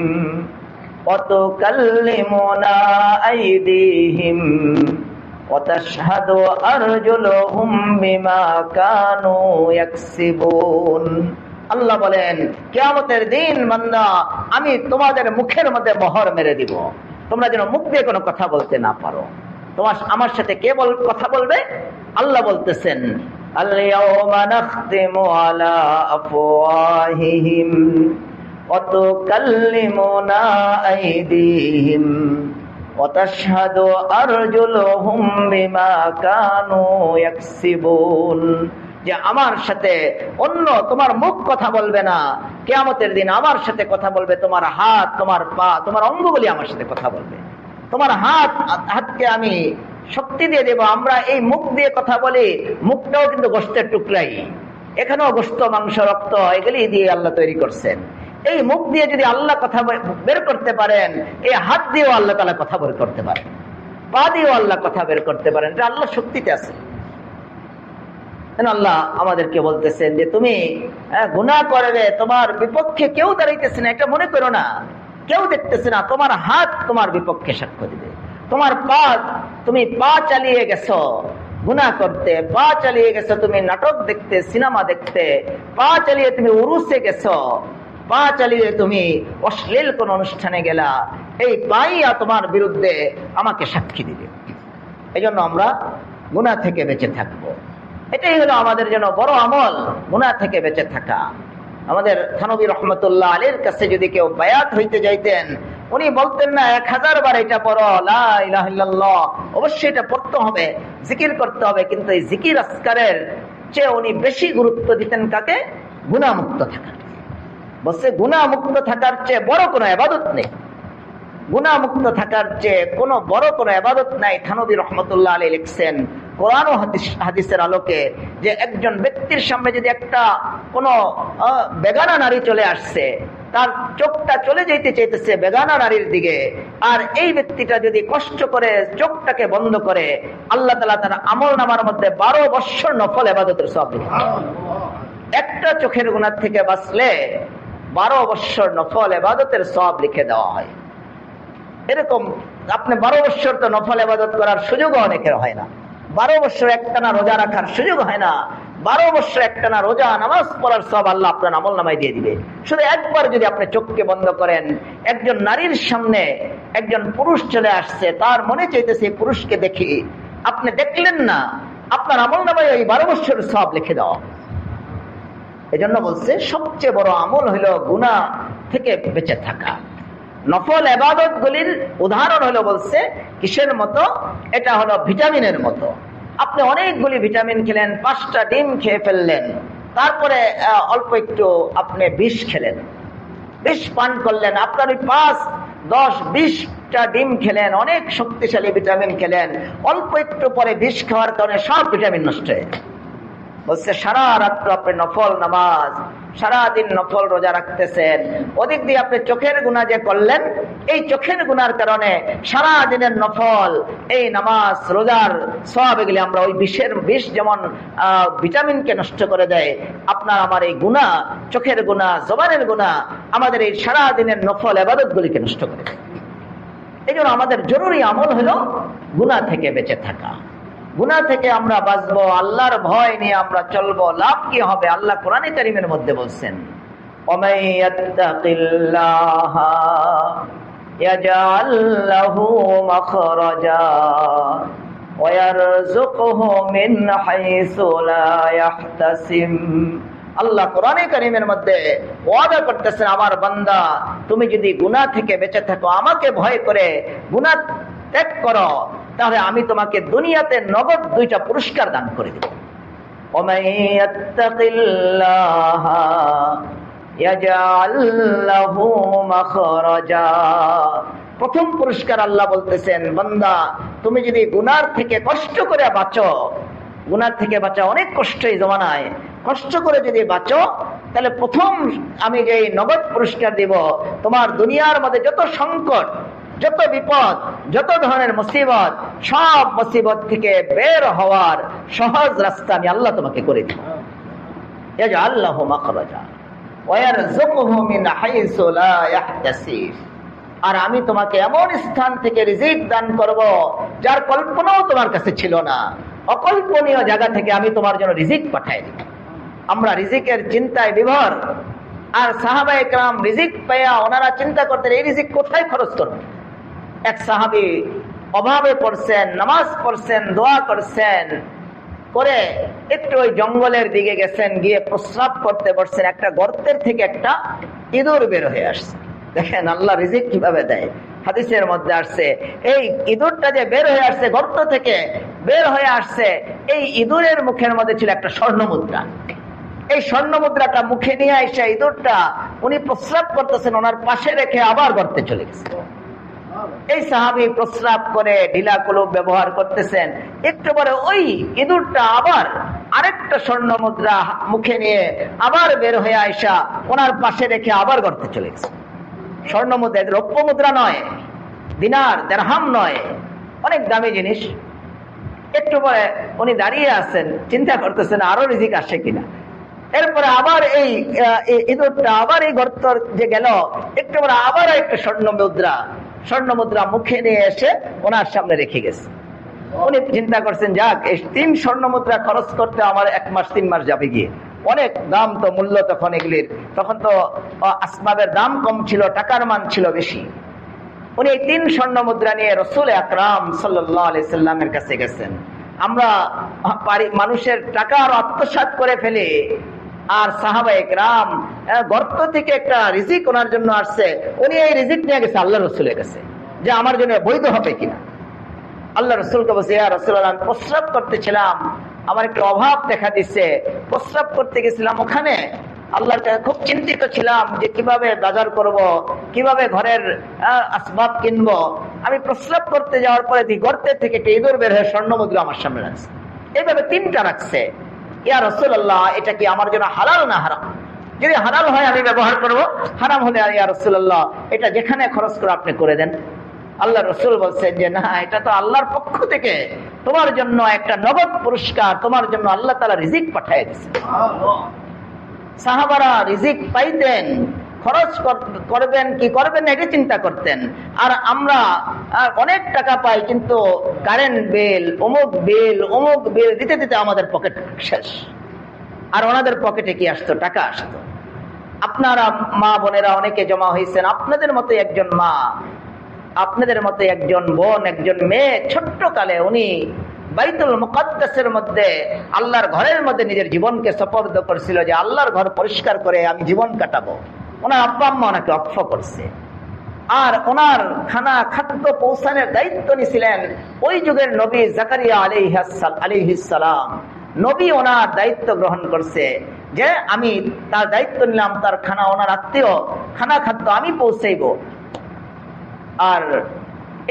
ওয়া তুকাল্লিমুনা আইদিহিম ওয়া তাশহাদু আরজুলুহুম বিমা কানু ইয়াকসিবুন। আল্লাহ বলেন কিয়ামতের দিন বান্দা আমি তোমাদের মুখের মধ্যে মোহর মেরে দিব, তোমরা যেন মুখ দিয়ে কোনো কথা বলতে না পারো। আমার সাথে কে কথা বলবে? আল্লাহ বলতেছেন আল ইয়াউমা নাখতিমু আলা আফওয়াহিহিম ওয়া তুকাল্লিমুনা আইদিহিম ওয়া তাশহাদু আরজুলুহুম বিমা কানু ইয়াকসিবুন। যে আমার সাথে অন্য তোমার মুখ কথা বলবে না, কিয়ামতের দিন আমার সাথে কথা বলবে তোমার হাত, তোমার পা, তোমার অঙ্গগুলি আমার সাথে কথা বলবে। তোমার হাতকে আমি শক্তি দিয়ে দেব। আমরা এই মুখ দিয়ে কথা বলি, মুখটাও কিন্তু গোশতের টুকরাই, এখানেও গোশত, মাংস, রক্ত এগুলি দিয়ে আল্লাহ তৈরি করছেন। এই মুখ দিয়ে যদি আল্লাহ কথা বের করতে পারেন, এই হাত দিয়েও আল্লাহ তাআলা কথা বের করতে পারেন, পা দিয়েও আল্লাহ কথা বের করতে পারেন। এটা আল্লাহ শক্তিতে আছে। আল্লাহ আমাদেরকে বলতেছেন যে তুমি গুনাহ করবে, তোমার বিপক্ষে কেউ দাঁড়াইতেছে না, এটা মনে করো না, কেউ দেখতেছে না। তোমার হাত তোমার বিপক্ষে সাক্ষ্য দিবে। তোমার পা, তুমি পা চালিয়ে গেছো গুনাহ করতে, পা চালিয়ে গেছো তুমি নাটক দেখতে, সিনেমা দেখতে, পা চালিয়ে তুমি উরুসে গেছো, পা চালিয়ে তুমি অশ্লীল কোন অনুষ্ঠানে গেলা, এই পাইয়া তোমার বিরুদ্ধে আমাকে সাক্ষী দিবে। এই জন্য আমরা গুনাহ থেকে বেঁচে থাকবো। এটাই হলো আমাদের জন্য বড় আমল, গুনাহ থেকে বেঁচে থাকা। আমাদের থানবী রহমতুল্লাহ আলীর কাছে যদি কেউ বায়াত হইতে যাইতেন, উনি বলতেন না 1000 বার এটা পড়ো, লা ইলাহা ইল্লাল্লাহ, অবশ্যই এটা পড়তে হবে, জিকির করতে হবে, কিন্তু এই জিকির আজকারের চেয়ে উনি বেশি গুরুত্ব দিতেন কাকে? গুনাহ মুক্ত থাকা। বলছে গুনাহ মুক্ত থাকার চেয়ে বড় কোনো ইবাদত নেই, গুনাহ মুক্ত থাকার চেয়ে কোনো বড় কোনো ইবাদত নাই। থানবী রহমতুল্লাহ আলাইহি লিখছেন কোরআন ও হাদিসের আলোকে যে একজন ব্যক্তির সামনে যদি একটা কোনো বেগানা নারী চলে আসছে, তার চোখটা চলে যেতে চাইতেছে বেগানা নারীর দিকে, আর এই ব্যক্তিটা যদি কষ্ট করে চোখটাকে বন্ধ করে, আল্লাহ তাআলা তার আমলনামার মধ্যে 12 বছর নফল ইবাদতের সওয়াব লিখে দেন। একটা চোখের গুনাহ থেকে বাঁচলে 12 বছর নফল ইবাদতের সওয়াব লিখে দেওয়া হয়। এরকম আপনি 12 বছর তো নফল ইবাদত করার সুযোগও অনেকের হয় না, 12 বছর একটানা রোজা রাখার সুযোগ হয় না, 12 বছর একটানা রোজা নামাজ পড়ার সওয়াব আল্লাহ আপনার আমলনামায় দিয়ে দিবে। শুধু একবার যদি আপনি চোখকে বন্ধ করেন, একজন নারীর সামনে একজন পুরুষ চলে আসছে, তার মনে চাইতেছে পুরুষকে দেখি, আপনি দেখলেন না, আপনার আমলনামায় ওই 12 বছরের সওয়াব লিখে দাও। এজন্য বলছে সবচেয়ে বড় আমল হলো গুনাহ থেকে বেঁচে থাকা। নফল ইবাদত গুলির উদাহরণ হলো বলছে কিসের মতো? এটা হলো ভিটামিনের মতো। আপনি অনেকগুলি ভিটামিন খেলেন, 5টা ডিম খেয়ে ফেললেন, তারপরে অল্প একটু আপনি বিষ খেলেন, বিষ পান করলেন, আপনার ওই 5, 10, 20টা ডিম খেলেন, অনেক শক্তিশালী ভিটামিন খেলেন, অল্প একটু পরে বিষ খাওয়ার কারণে সব ভিটামিন নষ্ট হয়ে যায়। বলছে সারা রাত্র আপনি নফল নামাজ, সারাদিন নফল রোজা রাখতেছেন, ওদিক দিয়ে আপনি চোখের গুনাহ যে করলেন, এই চোখের গুনার কারণে সারা দিনের নফল এই নামাজ রোজার সওয়াব এগুলি আমরা ওই বিষ যেমন ভিটামিনকে নষ্ট করে দেয়, আপনার আমার এই গুনাহ, চোখের গুনাহ, জবানের গুনাহ আমাদের এই সারা দিনের নফল ইবাদত গুলিকে নষ্ট করে দেয়। এই জন্য আমাদের জরুরি আমল হলো গুনাহ থেকে বেঁচে থাকা। গুনাহ থেকে আমরা বাঁচবো, আল্লাহর ভয় নিয়ে আমরা চলবো, লাভ কি হবে? আল্লাহ কোরআনে কারীমের মধ্যে বলছেন ওমাই ইয়াত্তাকিল্লাহা ইয়াজআল লাহু মাখরাজা ওয়া ইয়ারযুকহু মিন হাইসু লা ইয়াহতাসিব। আল্লাহ কোরআনে কারীমের মধ্যে ওয়াদা করতেছেন, আমার বান্দা তুমি যদি গুনাহ থেকে বেঁচে থাকো, আমাকে ভয় করে গুনাহ ত্যাগ করো, তাহলে আমি তোমাকে দুনিয়াতে নগদ 2টা পুরস্কার দান করে দেব। ওমাই ইয়াত্তাকিল্লাহা ইয়াজআল লাহু মাখরাজা। প্রথম পুরস্কার আল্লাহ বলতেছেন, বান্দা তুমি যদি গুনাহ থেকে কষ্ট করে বাঁচো, গুনাহ থেকে বাঁচা অনেক কষ্ট এই জমানায়, কষ্ট করে যদি বাঁচো, তাহলে প্রথম আমি যে নগদ পুরস্কার দিব, তোমার দুনিয়ার মধ্যে যত সংকট, যত বিপদ, যত ধরনের মুসিবত, সব মুসিবত থেকে বের হওয়ার সহজ রাস্তা আমি আল্লাহ তোমাকে করে দিব। ইয়াজআল লাহু মাখরাজা ওয়া ইয়ারযুকহু মিন হাইসু লা ইয়াহতাসিব। আর আমি তোমাকে এমন স্থান থেকে রিজিক দান করব যার কল্পনাও তোমার কাছে ছিল না, অকল্পনীয় জায়গা থেকে আমি তোমার জন্য রিজিক পাঠিয়ে দিব। আমরা রিজিকের চিন্তায় বিভোর, আর সাহাবায়ে কেরাম রিজিক পেয়ে ওনারা চিন্তা করতেন এই রিজিক কোথায় খরচ করব। এক সাহাবী অভাবে পড়ছেন, নামাজ পড়ছেন, দোয়া করছেন, করে একটু ওই জঙ্গলের দিকে গেছেন, গিয়ে প্রস্রাব করতে বসছেন, একটা গর্তের থেকে একটা ইঁদুর বের হয়ে আসছে। দেখেন আল্লাহ রিজিক কিভাবে দেয়। হাদিসের মধ্যে আসছে এই ইঁদুরটা যে বের হয়ে আসছে, গর্ত থেকে বের হয়ে আসছে, এই ইঁদুরের মুখের মধ্যে ছিল একটা স্বর্ণ মুদ্রা। এই স্বর্ণ মুদ্রাটা মুখে নিয়ে এসে ইঁদুরটা উনি প্রস্রাব করতেছেন, ওনার পাশে রেখে আবার গর্তে চলে গেছে। এই সাহাবী প্রস্রাব করে ঢিলা কলুপ ব্যবহার করতেছেন, একটু পরে ওই ইঁদুরটা আবার আরেকটা স্বর্ণ মুদ্রা মুখে নিয়ে আবার বের হয়ে আইসা ওনার পাশে রেখে আবার গর্তে চলে গেছে। স্বর্ণ মুদ্রা, রৌপ্য মুদ্রা নয়, দিনার দিরহাম নয়, অনেক দামি জিনিস। একটু পরে উনি দাঁড়িয়ে আছেন, চিন্তা করতেছেন আরো রিজিক আসে কিনা। এরপরে আবার এই ইঁদুরটা আবার এই গর্ত যে গেল, একটু পরে আবার একটা স্বর্ণ মুদ্রা মুখে নিয়ে এসে ওনার সামনে রেখে গেছে। উনি চিন্তা করছেন যাক এই 3 স্বর্ণ মুদ্রা খরচ করতে আমার 1 মাস 3 মাস যাবে গিয়ে, অনেক দাম, তো মূল্য তখন এগুলির, তখন তো আসবাবের দাম কম ছিল, টাকার মান ছিল বেশি। উনি এই 3 স্বর্ণ মুদ্রা নিয়ে রাসূল আকরাম সাল্লাল্লাহু আলাইহি সাল্লামের কাছে গেছেন। আমরা মানুষের টাকা আর আত্মসাৎ করে ফেলে, আর সাহাবায়ে কেরাম গর্ত থেকে একটা রিজিক ওনার জন্য আসছে, উনি এই রিজিক নিয়ে গেছে আল্লাহ রসুলের কাছে যে আমার জন্য বৈধ হবে কিনা। আল্লাহ রসুলকে বলছে, ইয়া রাসূলুল্লাহ, আমি প্রস্রাব করতেছিলাম, আমার একটু অভাব দেখা দিচ্ছে, প্রস্রাব করতে গেছিলাম, ওখানে আল্লাহর কাছে খুব চিন্তিত ছিলাম যে কিভাবে বাজার করব, কিভাবে ঘরের আসবাব কিনবো। আমি প্রস্রাব করতে যাওয়ার পরে গর্তের থেকে একটা ইঁদুর বের হয়ে স্বর্ণ মুদ্রা আমার সামনে রাখছে, এইভাবে 3টা রাখছে। ইয়া রাসূলুল্লাহ, এটা কি আমার জন্য হালাল না হারাম? যদি হালাল হয় আমি ব্যবহার করব, হারাম হলে ইয়া রাসূলুল্লাহ এটা যেখানে খরচ করে আপনি করে দেন। আল্লাহ রসুল বলছেন যে না, এটা তো আল্লাহর পক্ষ থেকে তোমার জন্য একটা নগদ পুরস্কার, তোমার জন্য আল্লাহ তাআলা রিজিক পাঠিয়ে দিয়েছেন। সাহাবারা রিজিক পাইতেন, খরচ করবেন কি করবেন এটা চিন্তা করতেন। আর আমরা অনেক টাকা পাই, কিন্তু কারেন্ট বিল, অমুক বিল দিতে দিতে আমাদের পকেট শেষ। আর ওনাদের পকেটে কি আসতো? টাকা আসতো। আপনারা মা বোনেরা অনেকে জমা হয়েছেন, আপনাদের মতো একজন মা, আপনাদের মতো একজন বোন, একজন মেয়ে, ছোট্ট কালে উনি বাইতুল মুকাদ্দাসের মধ্যে আল্লাহর ঘরের মধ্যে নিজের জীবনকে সপর্দ করেছিল যে আল্লাহর ঘর পরিষ্কার করে আমি জীবন কাটাবো। ওনার আব্বা আম্মা ওনাকে অক্ষ করছে, আর ওনার খাদ্য পৌঁছানোর দায়িত্ব নিয়েছিলেন ওই যুগের নবী জাকারিয়া আলাইহিস সালাম। নবী ওনার দায়িত্ব গ্রহণ করছে যে আমি তার দায়িত্ব নিলাম, তার ওনার আত্মীয় খাদ্য আমি পৌঁছাইব। আর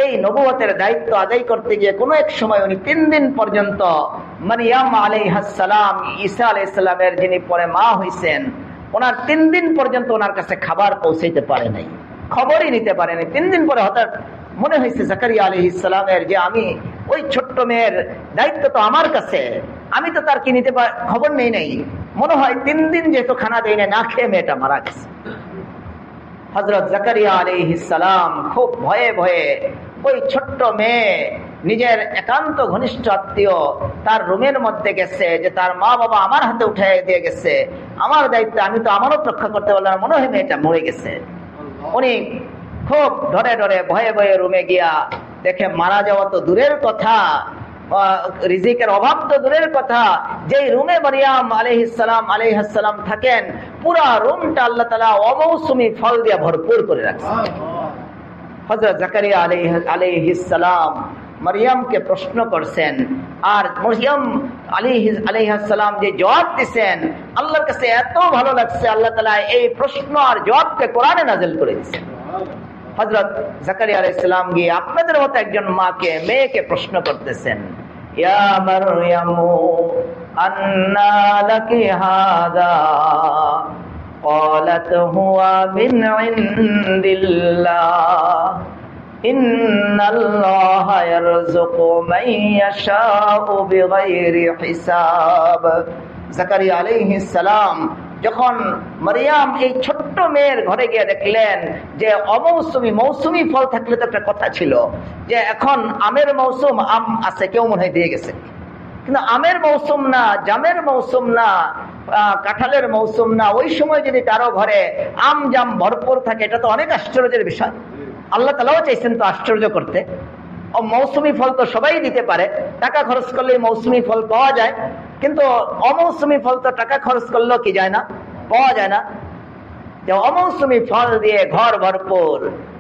এই নবুয়তের দায়িত্ব আদায় করতে গিয়ে কোনো এক সময় উনি 3 দিন পর্যন্ত মারিয়াম আলাইহিস সালাম, ঈসা আলাইহিস সালামের যিনি পরে মা হইছেন, ওনার 3 দিন পর্যন্ত ওনার কাছে খাবার পৌঁছাইতে পারে নাই, খবরই নিতে পারে নাই। 3 দিন পরে হঠাৎ মনে হয়েছে জাকারিয়া আলাইহিস সালামের যে আমি ওই ছোট্ট মেয়ের দায়িত্ব তো আমার কাছে, আমি তো তার কি নিতে খবর নেই নাই, মনে হয় 3 দিন যেহেতু খানা দেয় না খেয়ে মেয়েটা মারা গেছে। হযরত জাকারিয়া আলাইহিস সালাম খুব ভয়ে ভয়ে ওই ছোট্ট মেয়ে, নিজের একান্ত ঘনিষ্ঠ আত্মীয়, তার রুমের মধ্যে গেছে যে তার মা বাবা আমার হাতে উঠে দিয়ে গেছে, আমার দায়িত্ব, আমি তো আমানত রক্ষা করতে পারলাম, মনে হয় মেয়েটা মরে গেছে। উনি খুব ডরে ডরে ভয়ে ভয়ে রুমে গিয়া দেখে মারা যাওয়া তো দূরের কথা, রিজিকের অভাব তো দূরের কথা, যেই রুমে মারিয়াম আলাইহিস সালাম থাকেন, পুরা রুমটা আল্লাহ তাআলা অমৌসুমী ফল দিয়ে ভরপুর করে রাখছে। হযরত জাকারিয়া আলাইহিস সালাম মারিয়ামকে প্রশ্ন করছেন, আর মারিয়াম আলাইহিস সালাম যে জবাব দিয়েছেন, আল্লাহর কাছে এত ভালো লাগছে, আল্লাহ তাআলা এই প্রশ্ন আর জবাবকে কোরআনে নাযিল করে দিয়েছেন। হযরত জাকারিয়া আলাইহিস সালাম গিয়ে আপনাদের মতো একজন মাকে, মেয়েকে প্রশ্ন করতেছেন, ইয়া মারইয়ামু আন্না লাকি হাযা ক্বালাত হুয়া মিন ইনদিল্লাহ ইন্নাল্লাহা ইয়ারযুকু মান ইয়াশাউ বিগাইরি হিসাব। জাকারিয়া আলাইহিস সালাম যখন মারিয়াম এই ছোট্ট মেয়ের ঘরে গিয়ে দেখলেন যে মৌসুমি ফল থাকলে তো একটা কথা ছিল যে এখন আমের মৌসুম, আম আছে, কেউ মনে হয় দিয়ে গেছে, কিন্তু আমের মৌসুম না, জামের মৌসুম না, কাঁঠালের মৌসুম না, ওই সময় যদি কারো ঘরে আম জাম ভরপুর থাকে, এটা তো অনেক আশ্চর্যের বিষয়। আল্লাহ তাআলাও চাইছেন তো আশ্চর্য করতে। মৌসুমি ফল তো সবাই দিতে পারে, টাকা খরচ করলে মৌসুমি ফল পাওয়া যায়, কিন্তু অমৌসুমি ফল তো টাকা খরচ করলেও কি যায় না, পাওয়া যায় না। যে অমৌসুমি ফল দিয়ে ঘর ভরপুর।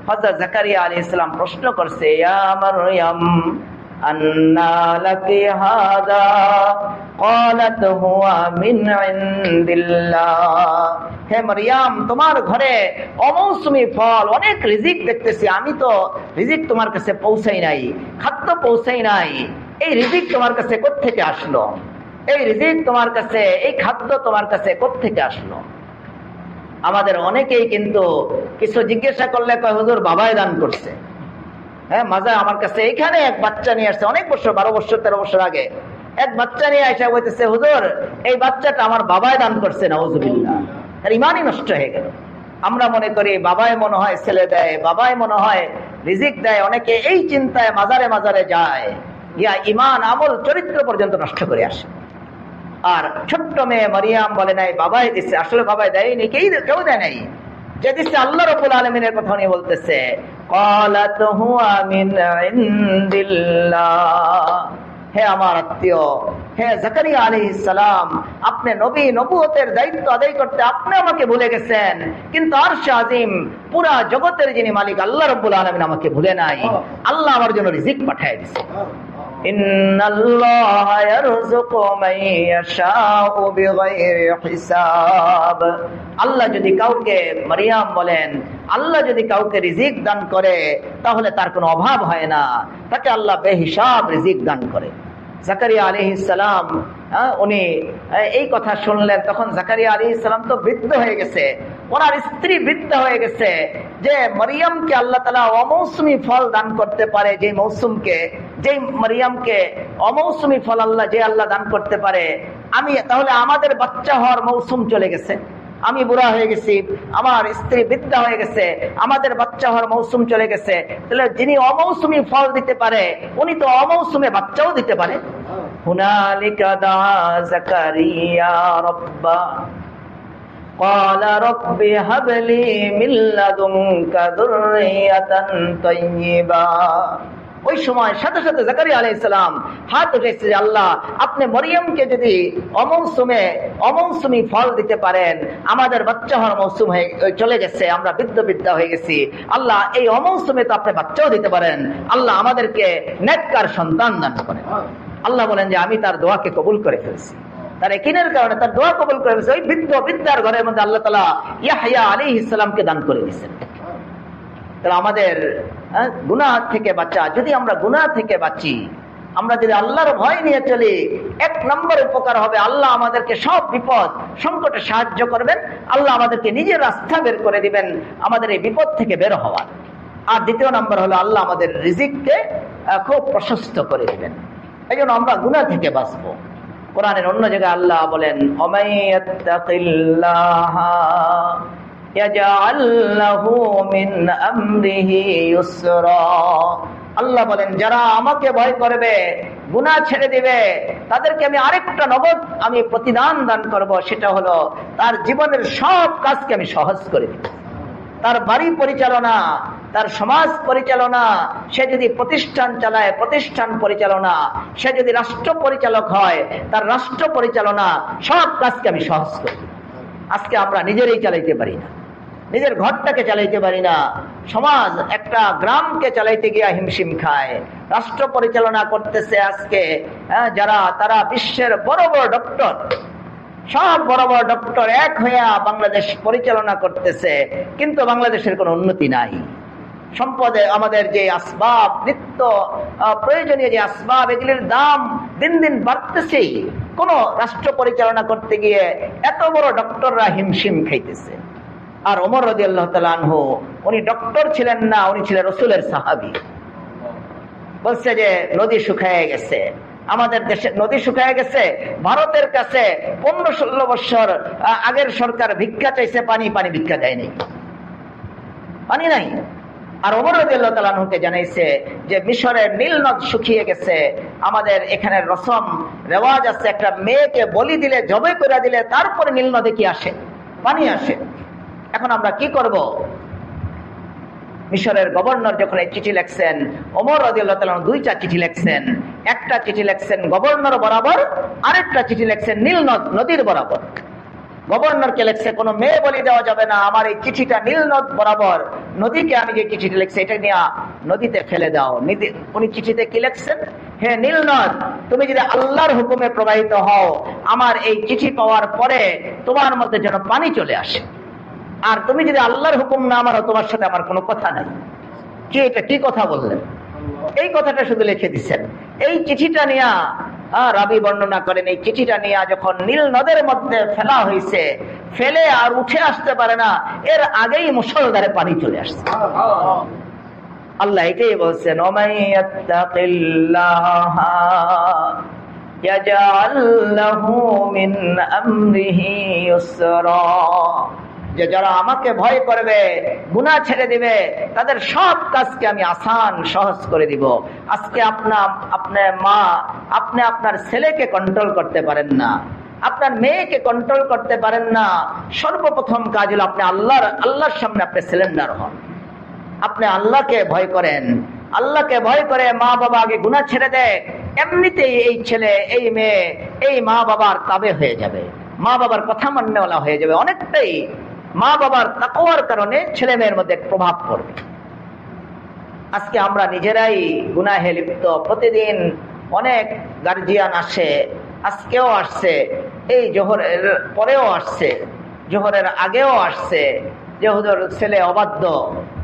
হযরত জাকারিয়া আলাইহিস সালাম প্রশ্ন করছে, ইয়া মারইয়াম আন্না লাকি হাযা ক্বালাত হুয়া মিন ইনদিল্লাহ। হে মারইয়াম, তোমার ঘরে অমৌসুমি ফল, অনেক রিজিক দেখতেছি, আমি তো রিজিক তোমার কাছে পৌঁছাই নাই, খাদ্য পৌঁছাই নাই, এই রিজিক তোমার কাছে কোত্থেকে আসলো? এই রিজিক তোমার কাছে, এই খাদ্য তোমার কাছে কোত্থেকে আসলো? আমাদের অনেকেই কিন্তু কিছু জিজ্ঞাসা করলে কয়, হুজুর বাবাই দান করছে। হ্যাঁ, মাঝে আমার কাছে এখানে এক বাচ্চা নিয়ে আসছে, অনেক বছর, 12 বছর 13 বছর আগে এক বাচ্চা নিয়ে আসা বলতেছে, হুজুর এই বাচ্চাটা আমার বাবাই দান করছে। নাউজুবিল্লাহ, তার ইমানই নষ্ট হয়ে গেল। আমরা মনে করি বাবাই মনে হয় ছেলে দেয়, বাবাই মনে হয় রিজিক দেয়। অনেকে এই চিন্তায় মাজারে মাজারে যায়, ইয়া ইমান, আমল, চরিত্র পর্যন্ত নষ্ট করে আসে। আর ছোট্ট মেয়ে মারিয়াম বলে নাই বাবাই দিচ্ছে, আসলে বাবাই দেয়নি, কেউ দেয় নাই, যে দিচ্ছে আল্লাহ রাব্বুল আলামিনের কথা উনি বলতেছে। ক্বালাত হুয়া মিন ইনদিল্লাহ, হে আমার আত্মীয়, হে জাকারিয়া আলাইহিস সালাম, আপনি নবী নবুয়তের দায়িত্ব আদায় করতে আপনি আমাকে ভুলে গেছেন, কিন্তু আরশে আজিম পুরা জগতের যিনি মালিক আল্লাহ রাব্বুল আলামিন আমাকে ভুলে নাই। আল্লাহ আমার জন্য রিজিক পাঠিয়ে দিয়েছে। ইন্নাল্লাহা ইয়ারযুকু মান ইয়াশাউ বিগাইরি হিসাব। আল্লাহ যদি কাউকে, মারিয়াম বলেন, আল্লাহ যদি কাউকে রিজিক দান করে তাহলে তার কোনো অভাব হয় না, তাকে আল্লাহ বেহিসাব রিজিক দান করে। জাকারিয়া আলাইহিস সালাম উনি এই কথা শুনলেন, তখন জাকারিয়া আলাইহিস সালাম তো বৃদ্ধ হয়ে গেছে, ওনার স্ত্রী বৃদ্ধ হয়ে গেছে, যে মারিয়ামকে আল্লাহ তাআলা অমৌসুমী ফল দান করতে পারে, যে মারিয়ামকে অমৌসুমী ফল আল্লাহ দান করতে পারে, তাহলে আমাদের বাচ্চা হওয়ার মৌসুম চলে গেছে, আমি বুড়া হয়ে গেছি, আমার স্ত্রী বৃদ্ধা হয়ে গেছে, আমাদের বাচ্চা হওয়ার মৌসুম চলে গেছে, তাহলে যিনি অমৌসুমী ফল দিতে পারে উনি তো অমৌসুমে বাচ্চাও দিতে পারে। হুনালিকা দাআ জাকারিয়া রাব্বা ক্বালা রাব্বি হাবলি মিন লাদুনকা যুররিয়াতান তাইয়্যিবা। ওই সময় সাথে সাথে জাকারিয়া আলাইহিস সালাম হাত উঠেছে, আল্লাহ আপনি মরিয়মকে যদি অমৌসুমী ফল দিতে পারেন, আমাদের বাচ্চা হওয়ার মৌসুম হয়ে চলে গেছে, আমরা বৃদ্ধা হয়ে গেছি, আল্লাহ এই অমৌসুমে তো আপনি বাচ্চাও দিতে পারেন, আল্লাহ আমাদেরকে নেককার সন্তান দান করেন। আল্লাহ বলেন যে আমি তার দোয়াকে কবুল করে ফেলছি, তার একিনের কারণে তার দোয়া কবুল করে ফেলছি। ওই বৃদ্ধার ঘরের মধ্যে আল্লাহ তাআলা ইয়াহইয়া আলাইহিস সালামকে দান করে দিয়েছেন। তাহলে আমাদের গুনাহ থেকে বাঁচা, যদি আমরা গুনাহ থেকে বাঁচি, আমরা যদি আল্লাহর ভয় নিয়ে চলি, এক নম্বর উপকার হবে, আল্লাহ আমাদেরকে সব বিপদ সংকটে সাহায্য করবেন, আল্লাহ আমাদেরকে নিজের রাস্তা বের করে দিবেন আমাদের এই বিপদ থেকে বের হওয়ার। আর দ্বিতীয় নম্বর হলো আল্লাহ আমাদের রিজিককে খুব প্রশস্ত করে দিবেন। এই জন্য আমরা গুনাহ থেকে বাঁচবো। কোরআনের অন্য জায়গায় আল্লাহ বলেন, ওমাইয়াত্তাকিল্লাহা ইয়াজআল লাহু মিন আমরিহি ইউসরা। আল্লাহ বলেন যারা আমাকে ভয় করবে, গুনাহ ছেড়ে দিবে, তাদেরকে আমি আরেকটা নগদ প্রতিদান দান করব, সেটা হলো তার জীবনের সব কাজকে আমি সহজ করে দিব। তার বাড়ি পরিচালনা, তার সমাজ পরিচালনা, সে যদি প্রতিষ্ঠান চালায় প্রতিষ্ঠান পরিচালনা, সে যদি রাষ্ট্র পরিচালক হয় তার রাষ্ট্র পরিচালনা, সব কাজকে আমি সহজ করি। আজকে আমরা নিজেরাই চালাইতে পারি না, নিজের ঘরটাকে চালাইতে পারি না, সমাজ একটা গ্রামকে চালাইতে গিয়ে হিমশিম খায়। রাষ্ট্র পরিচালনা করতেছে আজকে তারা বিশ্বের বড় বড় ডক্টর, সব বড় বড় ডক্টর এক হইয়া বাংলাদেশ পরিচালনা করতেছে, কিন্তু বাংলাদেশের কোনো উন্নতি নাই। সম্পদে আমাদের যে আসবাব, নিত্য প্রয়োজনীয় যে আসবাব, এগুলির দাম দিন দিন বাড়তেছেই। কোন রাষ্ট্র পরিচালনা করতে গিয়ে এত বড় ডক্টররা হিমশিম খাইতেছে। আর ওমর রাদিয়াল্লাহু তাআলা আনহু উনি ডক্টর ছিলেন না, উনি ছিলেন রাসূলের সাহাবী। বলছে যে নদী শুকায় গেছে, আমাদের দেশের নদী শুকায় গেছে, ভারতের কাছে 15-16 বছর আগের সরকার ভিক্ষা চাইছে, পানি ভিক্ষা দেয়নি, পানি নাই। আর ওমর রাদিয়াল্লাহু তাআলা আনহুকে জানাইছে যে মিশরের নীল নদ শুকিয়ে গেছে, আমাদের এখানে রসম রেওয়াজ আছে, একটা মেয়েকে বলি দিলে, জবাই করে দিলে তারপরে নীল নদে কি আসে? পানি আসে। এখন আমরা কি করব? মিশরের গভর্নর যখন এই চিঠি লিখছেন, ওমর রাদিয়াল্লাহু তাআলা দুইটা চিঠি লিখছেন। একটা চিঠি লিখছেন গভর্নর বরাবর, আরেকটা চিঠি লিখছেন নীল নদীর বরাবর। গভর্নরকে লিখছে কোনো মেয়ে বলি দেওয়া যাবে না, আমার এই চিঠিটা নীল নদ বরাবর, নদীকে আমি যে চিঠিটা লিখছি এটা নিয়ে নদীতে ফেলে দাও। উনি চিঠিতে কি লিখছেন? হে নীল নদ, তুমি যদি আল্লাহর হুকুমে প্রবাহিত হও, আমার এই চিঠি পাওয়ার পরে তোমার মধ্যে যেন পানি চলে আসে। আর তুমি যদি আল্লাহর হুকুম না মানো, তোমার সাথে আমার কোনো কথা নাই। কি এটা কি কথা বললেন? এই কথাটা শুধু লিখে দিচ্ছেন। এই চিঠিটা নিয়ে রাবি বর্ণনা করেন, এই চিঠিটা নিয়ে যখন নীল নদের মধ্যে ফেলা হয়েছে, ফেলে আর উঠে আসতে পারে না, এর আগেই মুষলধারে পানি চলে আসছে। আল্লাহ এটাই বলছেন, ওমাইয়াত্তাকিল্লাহা ইয়াজআল লাহু মিন আমরিহি ইউসরা। যে যারা আমাকে ভয় করবে, গুনাহ ছেড়ে দিবে, তাদের সব কাজকে আমি আসান সহজ করে দিব। আজকে আপনার মা, আপনি আপনার ছেলেকে কন্ট্রোল করতে পারেন না, আপনার মেয়েকে কন্ট্রোল করতে পারেন না, সর্বপ্রথম কাজ হলো আপনি আল্লাহর সামনে আপনি সিলিন্ডার হন। আপনি আল্লাহকে ভয় করেন, আল্লাহকে ভয় করে মা বাবা আগে গুনাহ ছেড়ে দেয়, এমনিতেই এই ছেলে এই মেয়ে এই মা বাবার তাবে হয়ে যাবে, মা বাবার কথা মান্যওয়ালা হয়ে যাবে। অনেকটাই মা বাবার তাকওয়ার কারণে ছেলে মেয়ের মধ্যে প্রভাব পড়বে। আজকে আমরা নিজেরাই গুনাহে লিপ্ত। প্রতিদিন অনেক গার্জিয়ান আসে, আজকেও আসছে, এই জোহরের পরেও আসছে, জোহরের আগেও আসছে, যে হুজুর ছেলে অবাধ্য,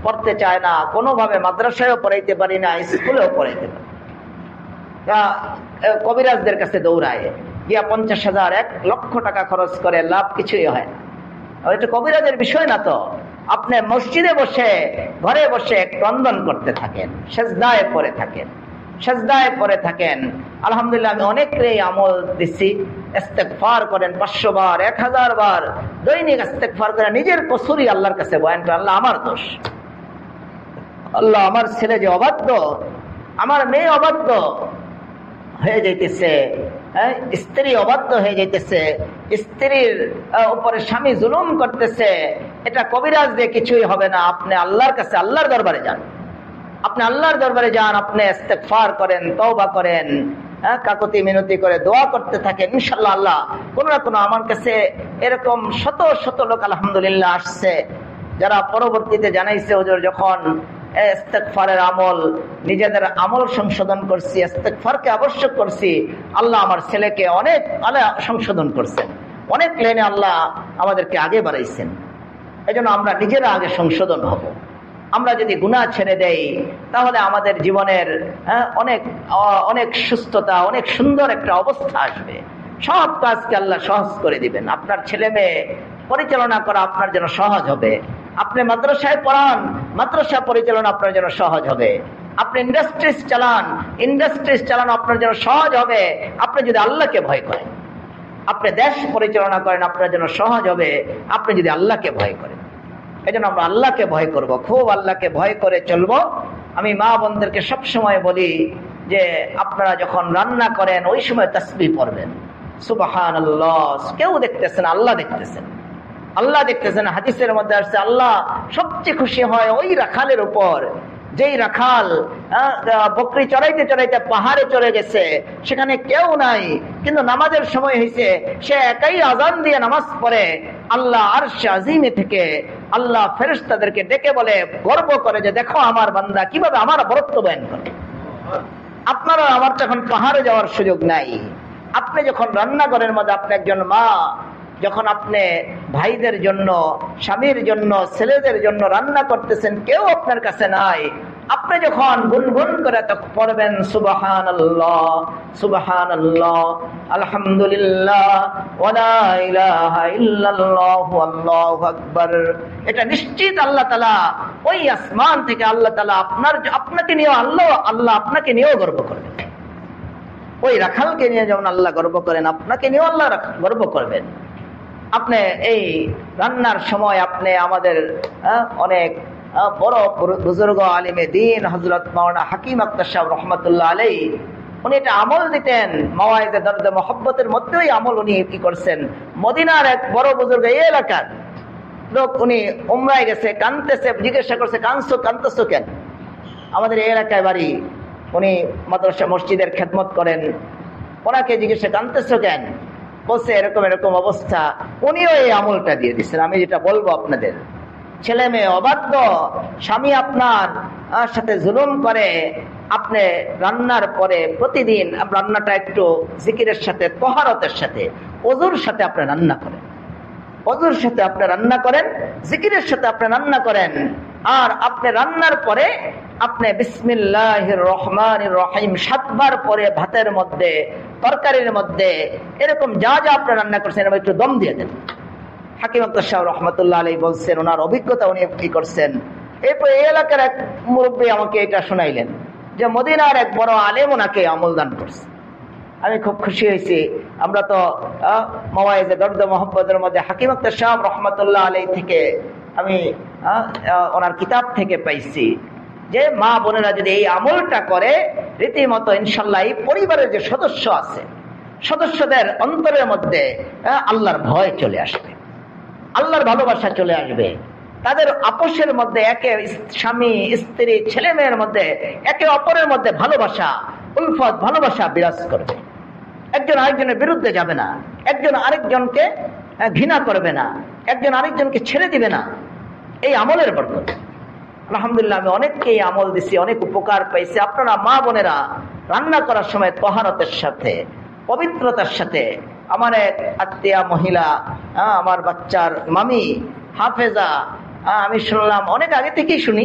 পড়তে চায় না, কোনোভাবে মাদ্রাসায়ও পড়াইতে পারি না, স্কুলেও পড়াইতে পারি। কবিরাজদের কাছে দৌড়ায় গিয়া 50,000 1 লক্ষ টাকা খরচ করে, লাভ কিছুই হয় না। এটা কবিরাজের বিষয় না তো। আপনি মসজিদে বসে ঘরে বসে ক্রন্দন করতে থাকেন, সেজদায় পড়ে থাকেন, সেজদায় পড়ে থাকেন। আলহামদুলিল্লাহ আমি অনেকেই আমল দিচ্ছি। ইস্তেগফার করেন 500 বার 1000 বার দৈনিক ইস্তেগফার করে নিজের কসুরি আল্লাহর কাছে বয়ান করেন, আল্লাহ আমার দোষ, আল্লাহ আমার ছেলে যে অবাধ্য, আমার মেয়ে অবাধ্য হয়ে যাইতেছে, স্ত্রী অবাধ্য হয়ে যাইতেছে, স্ত্রীর উপরে স্বামী জুলুম করতেছে, এটা কবিরাজ দিয়ে কিছুই হবে না। আপনি আল্লাহর কাছে আল্লাহর দরবারে যান, আপনি আল্লাহর দরবারে যান, আপনি ইস্তেগফার করেন, তওবা করেন, কাকুতি মিনতি করে দোয়া করতে থাকেন। ইনশাআল্লাহ আল্লাহ কোনো না কোনো, আমার কাছে এরকম শত শত লোক আলহামদুলিল্লাহ আসছে যারা পরবর্তীতে জানাইছে হুজুর যখন ইস্তেগফারের আমল, নিজেদের আমল সংশোধন করছি, ইস্তেগফারকে আবশ্যক করছি, আল্লাহ আমার ছেলেকে অনেক সংশোধন করছেন, অনেক লাইনে আল্লাহ আমাদেরকে আগে বাড়াইছেন। এজন্য আমরা নিজেরা আগে সংশোধন হব। আমরা যদি গুনাহ ছেড়ে দেই তাহলে আমাদের জীবনের অনেক অনেক সুস্থতা, অনেক সুন্দর একটা অবস্থা আসবে। সব কাজকে আল্লাহ সহজ করে দিবেন। আপনার ছেলে মেয়ে পরিচালনা করা আপনার জন্য সহজ হবে। আপনি মাদ্রাসায় পড়ান, মাদ্রাসা পরিচালনা আপনার জন্য সহজ হবে। আপনি ইন্ডাস্ট্রিজ চালান, ইন্ডাস্ট্রিজ চালানো আপনার জন্য সহজ হবে আপনি যদি আল্লাহকে ভয় করেন। আপনি দেশ পরিচালনা করেন, আপনার জন্য সহজ হবে আপনি যদি আল্লাহকে ভয় করেন। এই জন্য আমরা আল্লাহকে ভয় করব, খুব আল্লাহকে ভয় করে চলবো। আমি মা বোনদেরকে সবসময় বলি যে আপনারা যখন রান্না করেন ওই সময় তাসবিহ পড়বেন, সুবহানাল্লাহ। কেউ দেখতেছেন, আল্লাহ দেখতেছেন, আল্লাহ দেখতেছেন। হাদিসের মধ্যে আসছে আল্লাহ সবচেয়ে খুশি হয় ওই রাখালের উপর যেই রাখাল বকরি চড়াইতে চড়াইতে পাহাড়ে চলে গেছে, সেখানে কেউ নাই, কিন্তু নামাজের সময় হয়েছে, সে একাই আজান দিয়ে নামাজ পড়ে। আল্লাহ আরশে আজিমে থেকে আল্লাহ ফেরেশতাদেরকে ডেকে বলে, গর্ব করে যে দেখো আমার বান্দা কিভাবে আমার বরত্ব বয়ান করে। আপনারা আমার যখন পাহাড়ে যাওয়ার সুযোগ নাই, আপনি যখন রান্নাঘরের মধ্যে, আপনি একজন মা, যখন আপনি ভাইদের জন্য, স্বামীর জন্য, ছেলেদের জন্য রান্না করতেছেন, কেউ আপনার কাছে নাই, আপনি যখন গুনগুন করে তখন পড়বেন সুবহানাল্লাহ সুবহানাল্লাহ আলহামদুলিল্লাহ ওয়ালা ইলাহা ইল্লাল্লাহু আল্লাহু আকবার। এটা নিশ্চিত আল্লাহ তাআলা ওই আসমান থেকে আল্লাহ তাআলা আপনাকে নিয়ে আল্লাহ আপনাকে নিয়েও গর্ব করবেন। ওই রাখালকে নিয়ে যেমন আল্লাহ গর্ব করেন, আপনাকে নিয়েও আল্লাহ গর্ব করবেন। আপনি এই রান্নার সময় আপনি আমাদের অনেক বড় বুজুর্গ আলিমে দ্বীন হযরত মাওলানা হাকিম আক্তার সাহেব রহমাতুল্লাহ আলাইহি, উনি এটা আমল দিতেন। মাওয়াইজে দরদে মুহাব্বতের মধ্যেই আমল উনি কি করছেন। মদিনার এক বড় বুজুর্গ, এই এলাকার লোক, উনি উমরায় গেছে, কাঁদতেছে, জিজ্ঞাসা করছে কাঁদতেছো কেন? আমাদের এই এলাকায় বাড়ি, উনি মাদ্রাসা মসজিদের খেদমত করেন। ওনাকে জিজ্ঞাসা কাঁদতেছো কেন? বলছে এরকম এরকম অবস্থা। উনিও এই আমলটা দিয়ে দিচ্ছেন। আমি যেটা বলবো আপনাদের, ছেলে মেয়ে অবাধ্য, স্বামী আপনার সাথে জুলুম করে, আপনি রান্নার পরে প্রতিদিন রান্নাটা একটু জিকিরের সাথে, তহারতের সাথে, ওযুর সাথে আপনি রান্না করেন, ওযুর সাথে আপনি রান্না করেন, জিকিরের সাথে আপনি রান্না করেন। আর আপনি রান্নার পরে আপনি বিসমিল্লাহির রহমানির রহিম 7 বার পরে ভাতের মধ্যে, তরকারির মধ্যে, এরকম যা যা আপনি রান্না করছেন এরকম একটু দম দিয়ে দেন। হাকিম আক্তার সাহেব রহমাতুল্লাহ আলাইহি বলছেন, ওনার অভিজ্ঞতা উনি কি করছেন। এরপর এই এলাকার এক মুরব্বী আমাকে এটা শোনাইলেন যে মদিনার এক বড় আলেম ওনাকে আমল দান করছে। আমি খুব খুশি হয়েছি। আমরা তো মাওয়াইজে দরদ মুহাব্বতের মধ্যে হাকিম আক্তার সাহেব রহমাতুল্লাহ আলাইহি থেকে আমি ওনার কিতাব থেকে পাইছি যে মা বোনেরা যদি এই আমলটা করে, রীতিমতো ইনশাল্লাহ এই পরিবারের যে সদস্য আছে, সদস্যদের অন্তরের মধ্যে আল্লাহর ভয় চলে আসবে, আল্লাহর ভালোবাসা চলে আসবে। তাদের আপোষের মধ্যে একে স্বামী স্ত্রী ছেলে মেয়ের মধ্যে একে অপরের মধ্যে ভালোবাসা, উলফত, ভালোবাসা বিরাজ করবে। একজন আরেকজনের বিরুদ্ধে যাবে না, একজন আরেকজনকে ঘৃণা করবে না, একজন আরেকজনকে ছেড়ে দিবে না। এই আমলের বরকত। আলহামদুলিল্লাহ, আমি অনেককে এই আমল দিছি, অনেক উপকার পাইছি। আপনারা মা বোনেরা রান্না করার সময় তহারতের সাথে, পবিত্রতার সাথে। আমার এক আত্মীয়া মহিলা, আমার বাচ্চার মামি হাফেজা, আমি শুনলাম, অনেক আগে থেকেই শুনি,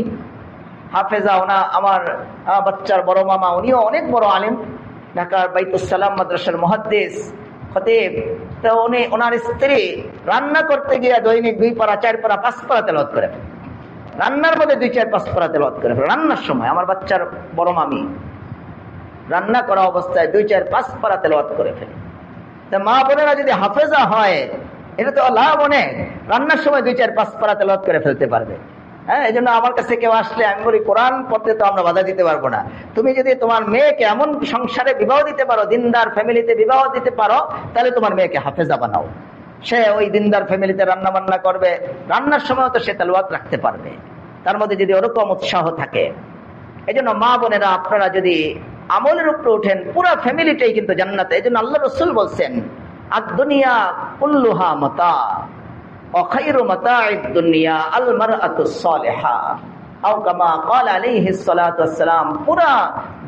হাফেজা আমার বাচ্চার বড় মামা, উনিও অনেক বড় আলেম, ঢাকার বাইতুস সালাম মাদ্রাসার মুহাদ্দিস খতিব। তো ওনার স্ত্রী রান্না করতে গিয়ে দৈনিক 2 পারা 4 পারা 5 পারা তেলাওয়াত করে, রান্নার মধ্যে 2, 4, 5 পারা তেলাওয়াত করে রান্নার সময়। আমার বাচ্চার বড় মামি রান্না করা অবস্থায় 2, 4, 5 পারা তেলাওয়াত করে ফেলে। তা মা বোনেরা যদি হাফেজা হয়, এটা তো লাভ অনেক, রান্নার সময় 2, 4, 5 পারা তেলাওয়াত করে ফেলতে পারবে। হ্যাঁ, এই জন্য আমার কাছে কেউ আসলে আমি বলি, কোরআন পড়তে তো আমরা বাধা দিতে পারবো না। তুমি যদি তোমার মেয়েকে এমন সংসারে বিবাহ দিতে পারো, দিনদার ফ্যামিলিতে বিবাহ দিতে পারো, তাহলে তোমার মেয়েকে হাফেজা বানাও। সে ওই দিনদার ফ্যামিলিতে রান্না বান্না করবে, রান্নার সময় তো সে তেলাওয়াত রাখতে পারবে, তার মধ্যে যদি ওরকম উৎসাহ থাকে। এই জন্য মা বোনেরা আপনারা যদি আমলের উপরে ওঠেন, পুরা ফ্যামিলিটাই কিন্তু জান্নাতে। এই জন্য আল্লাহ রাসূল বলছেন, আদ-দুনিয়া কুল্লুহা মাতা ওয়া খায়রু মাতা'id দুনিয়া আল মারআতুস সালিহা আও কামা ক্বালা আলাইহিস সালাতু ওয়াস সালাম। পুরা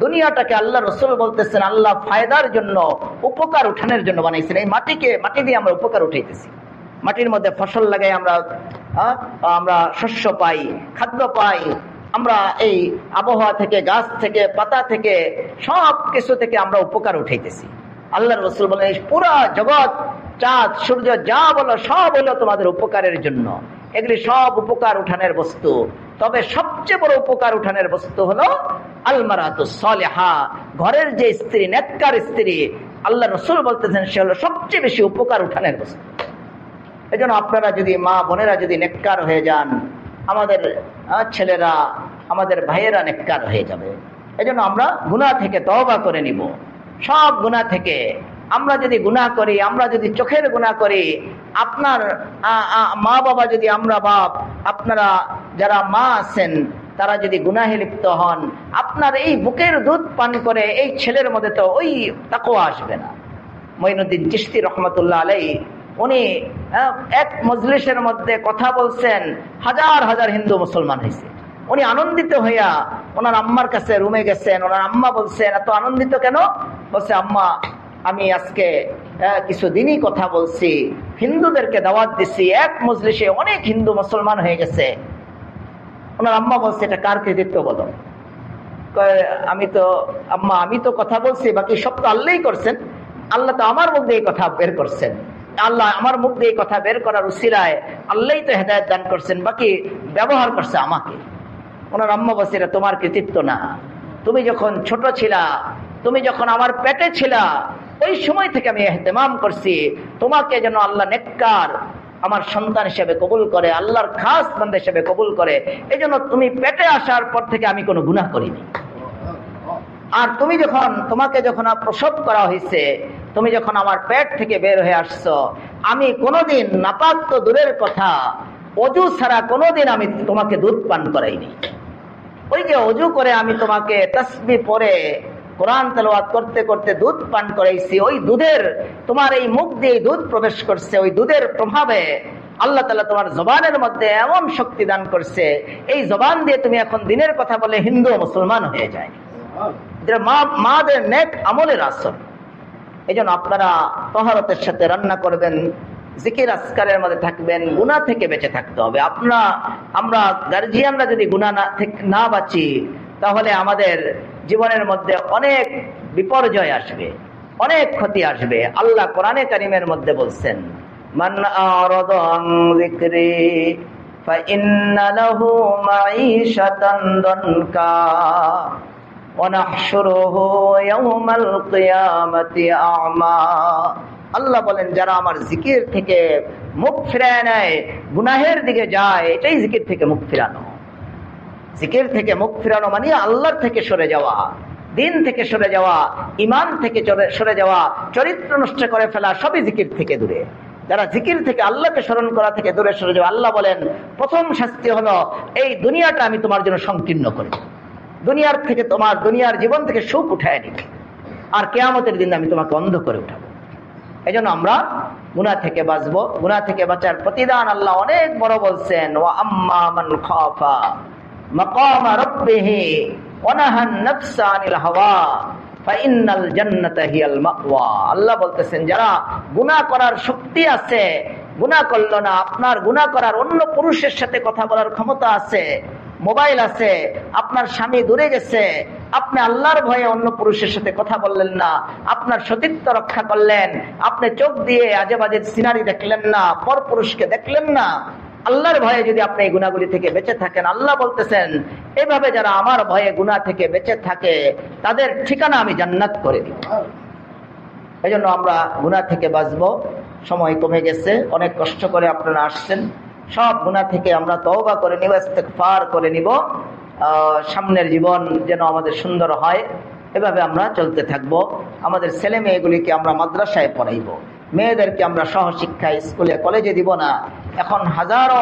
দুনিয়াটাকে আল্লাহ রাসূল বলতেছেন আল্লাহ ফায়দার জন্য, উপকার উঠানোর জন্য বানাইছেন। এই মাটি দিয়ে আমরা উপকার উঠাইতেছি। মাটির মধ্যে ফসল লাগাই আমরা শস্য পাই, খাদ্য পাই। আমরা এই আবহাওয়া থেকে, গাছ থেকে, পাতা থেকে, সব কিছু থেকে আমরা উপকার উঠাইতেছি। আল্লাহ রাসূল বলেন পুরা জগৎ, চাঁদ সূর্য যা বলো সব হলো তোমাদের উপকারের জন্য। এগুলি সব উপকার উঠানের বস্তু। তবে সবচেয়ে বড় উপকার উঠানের বস্তু হলো আল মারাতুস সালিহা, ঘরের যে স্ত্রী, নেককার স্ত্রী, আল্লাহ রাসূল বলতেছেন সে হলো সবচেয়ে বেশি উপকার উঠানের বস্তু। এই জন্য আপনারা যদি, মা বোনেরা যদি নেককার হয়ে যান, আমাদের ছেলেরা, আমাদের ভাইয়েরা নেককার হয়ে যাবে। এই জন্য আমরা গুনাহ থেকে তওবা করে নিব। সব গুনাহ থেকে আমরা যদি গুনাহ করি, আমরা যদি চোখের গুনাহ করি, আপনার মা বাবা যদি, আমরা বাপ, আপনারা যারা মা আছেন তারা যদি গুনাহে লিপ্ত হন, আপনার এই বুকের দুধ পান করে এই ছেলের মধ্যে তো ওই তাকওয়া আসবে না। মঈনুদ্দিন চিশতি রহমাতুল্লাহ আলাইহি, উনি এক মজলিসের মধ্যে কথা বলছেন, হাজার হাজার হিন্দু মুসলমান হয়েছে। উনি আনন্দিত হইয়া ওনার আম্মার কাছে রুমে গেছেন। ওনার আম্মা বলছেন, এত আনন্দিত কেন? বলছে, আম্মা আমি আজকে কিছুদিনই কথা বলছি, হিন্দুদেরকে দাওয়াত দিচ্ছি, এক মজলিসে অনেক হিন্দু মুসলমান হয়ে গেছে। ওনার আম্মা বলছে, এটা কার কৃতিত্ব বলো? আম্মা আমি তো কথা বলছি, বাকি সব তো আল্লাহই করছেন। আল্লাহ তো আমার মুখ দিয়ে এই কথা বের করছেন, আল্লাহ আমার মুখ দিয়ে কথা বের করার উসিলায় আল্লাহই তো হেদায়েত দান করছেন, বাকি ব্যবহার করছে আমাকে। ওনার আম্মা বলছে, এটা তোমার কৃতিত্ব না। তুমি যখন ছোট ছিলা, তুমি যখন আমার পেটে ছিলা, ওই সময় থেকে আমি ইহতিমাম করছি তোমাকে যেন আল্লাহ নেককার আমার সন্তান হিসেবে কবুল করে, আল্লাহর খাস বান্দা হিসেবে কবুল করে। এই জন্য তুমি পেটে আসার পর থেকে আমি কোনো গুনাহ করিনি। আর তোমাকে যখন প্রসব করা হয়েছে, তুমি যখন আমার পেট থেকে বের হয়ে আসছো, আমি কোনোদিন, নাপাক তো দূরের কথা, অজু ছাড়া কোনোদিন আমি তোমাকে দুধ পান করাইনি। ওই যে অজু করে আমি তোমাকে তাসবিহ পড়ে কোরআন তেলাওয়াত করতে করতে দুধ পান করাইছি, ওই দুধের, তোমার এই মুখ দিয়ে দুধ প্রবেশ করছে, ওই দুধের প্রভাবে আল্লাহ তাআলা তোমার জবানের মধ্যে এমন শক্তি দান করছে, এই জবান দিয়ে তুমি এখন দিনের কথা বলে হিন্দু মুসলমান হয়ে যায়। মাদের নেক আমলের আসর। এই জন্য আপনারা তহারতের সাথে রান্না করবেন, জিকির আজকারের মধ্যে থাকবেন, গুনাহ থেকে বেঁচে থাকতে হবে। আমরা গার্জিয়ানরা যদি গুনাহ না বাঁচি, তাহলে আমাদের জীবনের মধ্যে অনেক বিপর্যয় আসবে, অনেক ক্ষতি আসবে। আল্লাহ কোরআনে কারিমের মধ্যে বলছেন, মান আরাদা আন যিকরি ফাইন্না লাহু মাঈশাতান দানকা ওয়া নাহশুরুহু ইয়াওমাল কিয়ামাতি আ'মা। আল্লাহ বলেন, যারা আমার জিকির থেকে মুখ ফিরায় নেয়, গুনাহের দিকে যায়, এটাই জিকির থেকে মুখ ফিরানো। জিকির থেকে মুখ ফিরানো মানে আল্লাহর থেকে সরে যাওয়া। দিন থেকে সরে যাওয়া, ইমান থেকে সরে যাওয়া, চরিত্র নষ্ট করে ফেলা, সবই জিকির থেকে দূরে। যারা জিকির থেকে, আল্লাহকে স্মরণ করা থেকে দূরে সরে যাওয়া, আল্লাহ বলেন প্রথম শাস্তি হলো এই দুনিয়াটা আমি তোমার জন্য সংকীর্ণ করি, দুনিয়ার থেকে তোমার দুনিয়ার জীবন থেকে সুখ উঠায় নিই, আর কিয়ামতের দিন আমি তোমাকে অন্ধ করে উঠাবো। এই জন্য আমরা গুনাহ থেকে বাঁচবো। গুনাহ থেকে বাঁচার প্রতিদান আল্লাহ অনেক বড় বলছেন, ওয়া আম্মা মান খাফা মাকামা রাব্বিহি ওয়া নাহান নাফসা আনিল হাওয়া ফাইন্নাল জান্নাতা হিয়াল মাওয়া। আল্লাহ বলতেছেন যারা গুনাহ করার শক্তি আছে, গুনাহ করলো না, আপনার গুনাহ করার অন্য পুরুষের সাথে কথা বলার ক্ষমতা আছে, মোবাইল আছে, আপনার স্বামী দূরে গেছে, আপনি আল্লাহর ভয়ে অন্য পুরুষের সাথে কথা বললেন না, আপনার সতীত্ব রক্ষা করলেন, আপনি চোখ দিয়ে আজে বাজে সিনারি দেখলেন না, পর পুরুষকে দেখলেন না, আল্লাহর ভয়ে যদি আপনি এই গুনাহগুলি থেকে বেঁচে থাকেন, আল্লাহ বলতেছেন এভাবে যারা আমার ভয়ে গুনাহ থেকে বেঁচে থাকে তাদের ঠিকানা আমি জান্নাত করে দিব। এই জন্য আমরা গুনাহ থেকে বাঁচবো। সময় কমে গেছে, অনেক কষ্ট করে আপনারা আসছেন, সব গুনাহ থেকে আমরা তওবা করে নিব, ইস্তেগফার করে নিব, সামনের জীবন যেন আমাদের সুন্দর হয়। এভাবে আমরা চলতে থাকবো। আমাদের ছেলে মেয়েগুলিকে আমরা মাদ্রাসায় পড়াইব, মেয়েদেরকে আমরা সহশিক্ষায় স্কুলে কলেজে দিব না। এখন হাজারো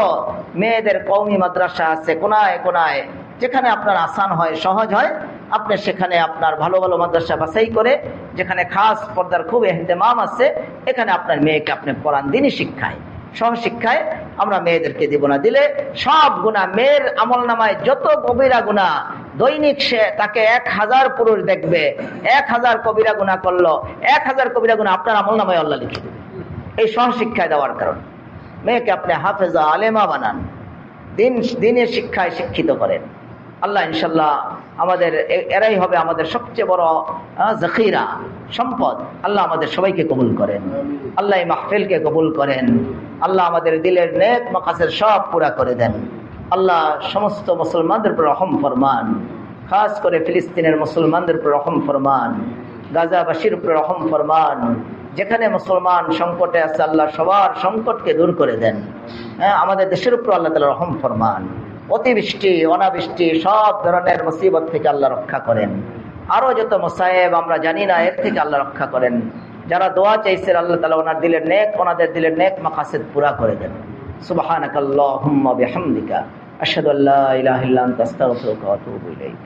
মেয়েদের কওমি মাদ্রাসা আছে কোনায় কোনায়, যেখানে আপনার আসান হয়, সহজ হয়, আপনি সেখানে আপনার ভালো ভালো মাদ্রাসা বাছাই করে, যেখানে খাস পর্দার খুব ইহতেমাম আছে, এখানে আপনার মেয়েকে আপনি পড়ান দ্বীনি শিক্ষায়, সহশিক্ষায়। আমরা মেয়েদেরকে দিব না, দিলে সব গুনাহ, মেয়ের আমল নামায় যত কবিরা গুনাহ, দৈনিক সে তাকে 1000 পুরুষ দেখবে, 1000 কবিরা গুনাহ করলো, 1000 কবিরা গুনাহ আপনার আমল নামায় আল্লাহ লিখে দেবে। এই সহশিক্ষায় দেওয়ার কারণে মেয়েকে আপনি হাফেজা আলেমা বানান, দিনের শিক্ষায় শিক্ষিত করেন। আল্লাহ ইনশাল্লাহ আমাদের এরাই হবে আমাদের সবচেয়ে বড় জাখিরা, সম্পদ। আল্লাহ আমাদের সবাইকে কবুল করেন, আল্লাহ এই মাহফিলকে কবুল করেন, আল্লাহ আমাদের দিলের নেক মাকাসেদ সব পুরা করে দেন। আল্লাহ সমস্ত মুসলমানদের উপর রহম ফরমান, খাস করে ফিলিস্তিনের মুসলমানদের উপর রহম ফরমান, গাজাবাসীর উপর রহম ফরমান। যেখানে মুসলমান সংকটে আছে আল্লাহ সবার সংকটকে দূর করে দেন। আমাদের দেশের উপর আল্লাহ তাআলা রহম ফরমান, অতিবৃষ্টি অনাবৃষ্টি সব ধরনের মুসিবত থেকে আল্লাহ রক্ষা করেন। আরো যত মুসায়েব আমরা জানি না এর থেকে আল্লাহ রক্ষা করেন। যারা দোয়া চাইছেন আল্লাহ তাআলা ওনাদের দিলের নেক মাকাসিদ পুরা করে দেন। সুবহানাকাল্লাহুম্মা বিহামদিকা আশহাদু আল্লা ইলাহা ইল্লা আনতা আস্তাগফিরুকা ওয়া আতুবু ইলাইক।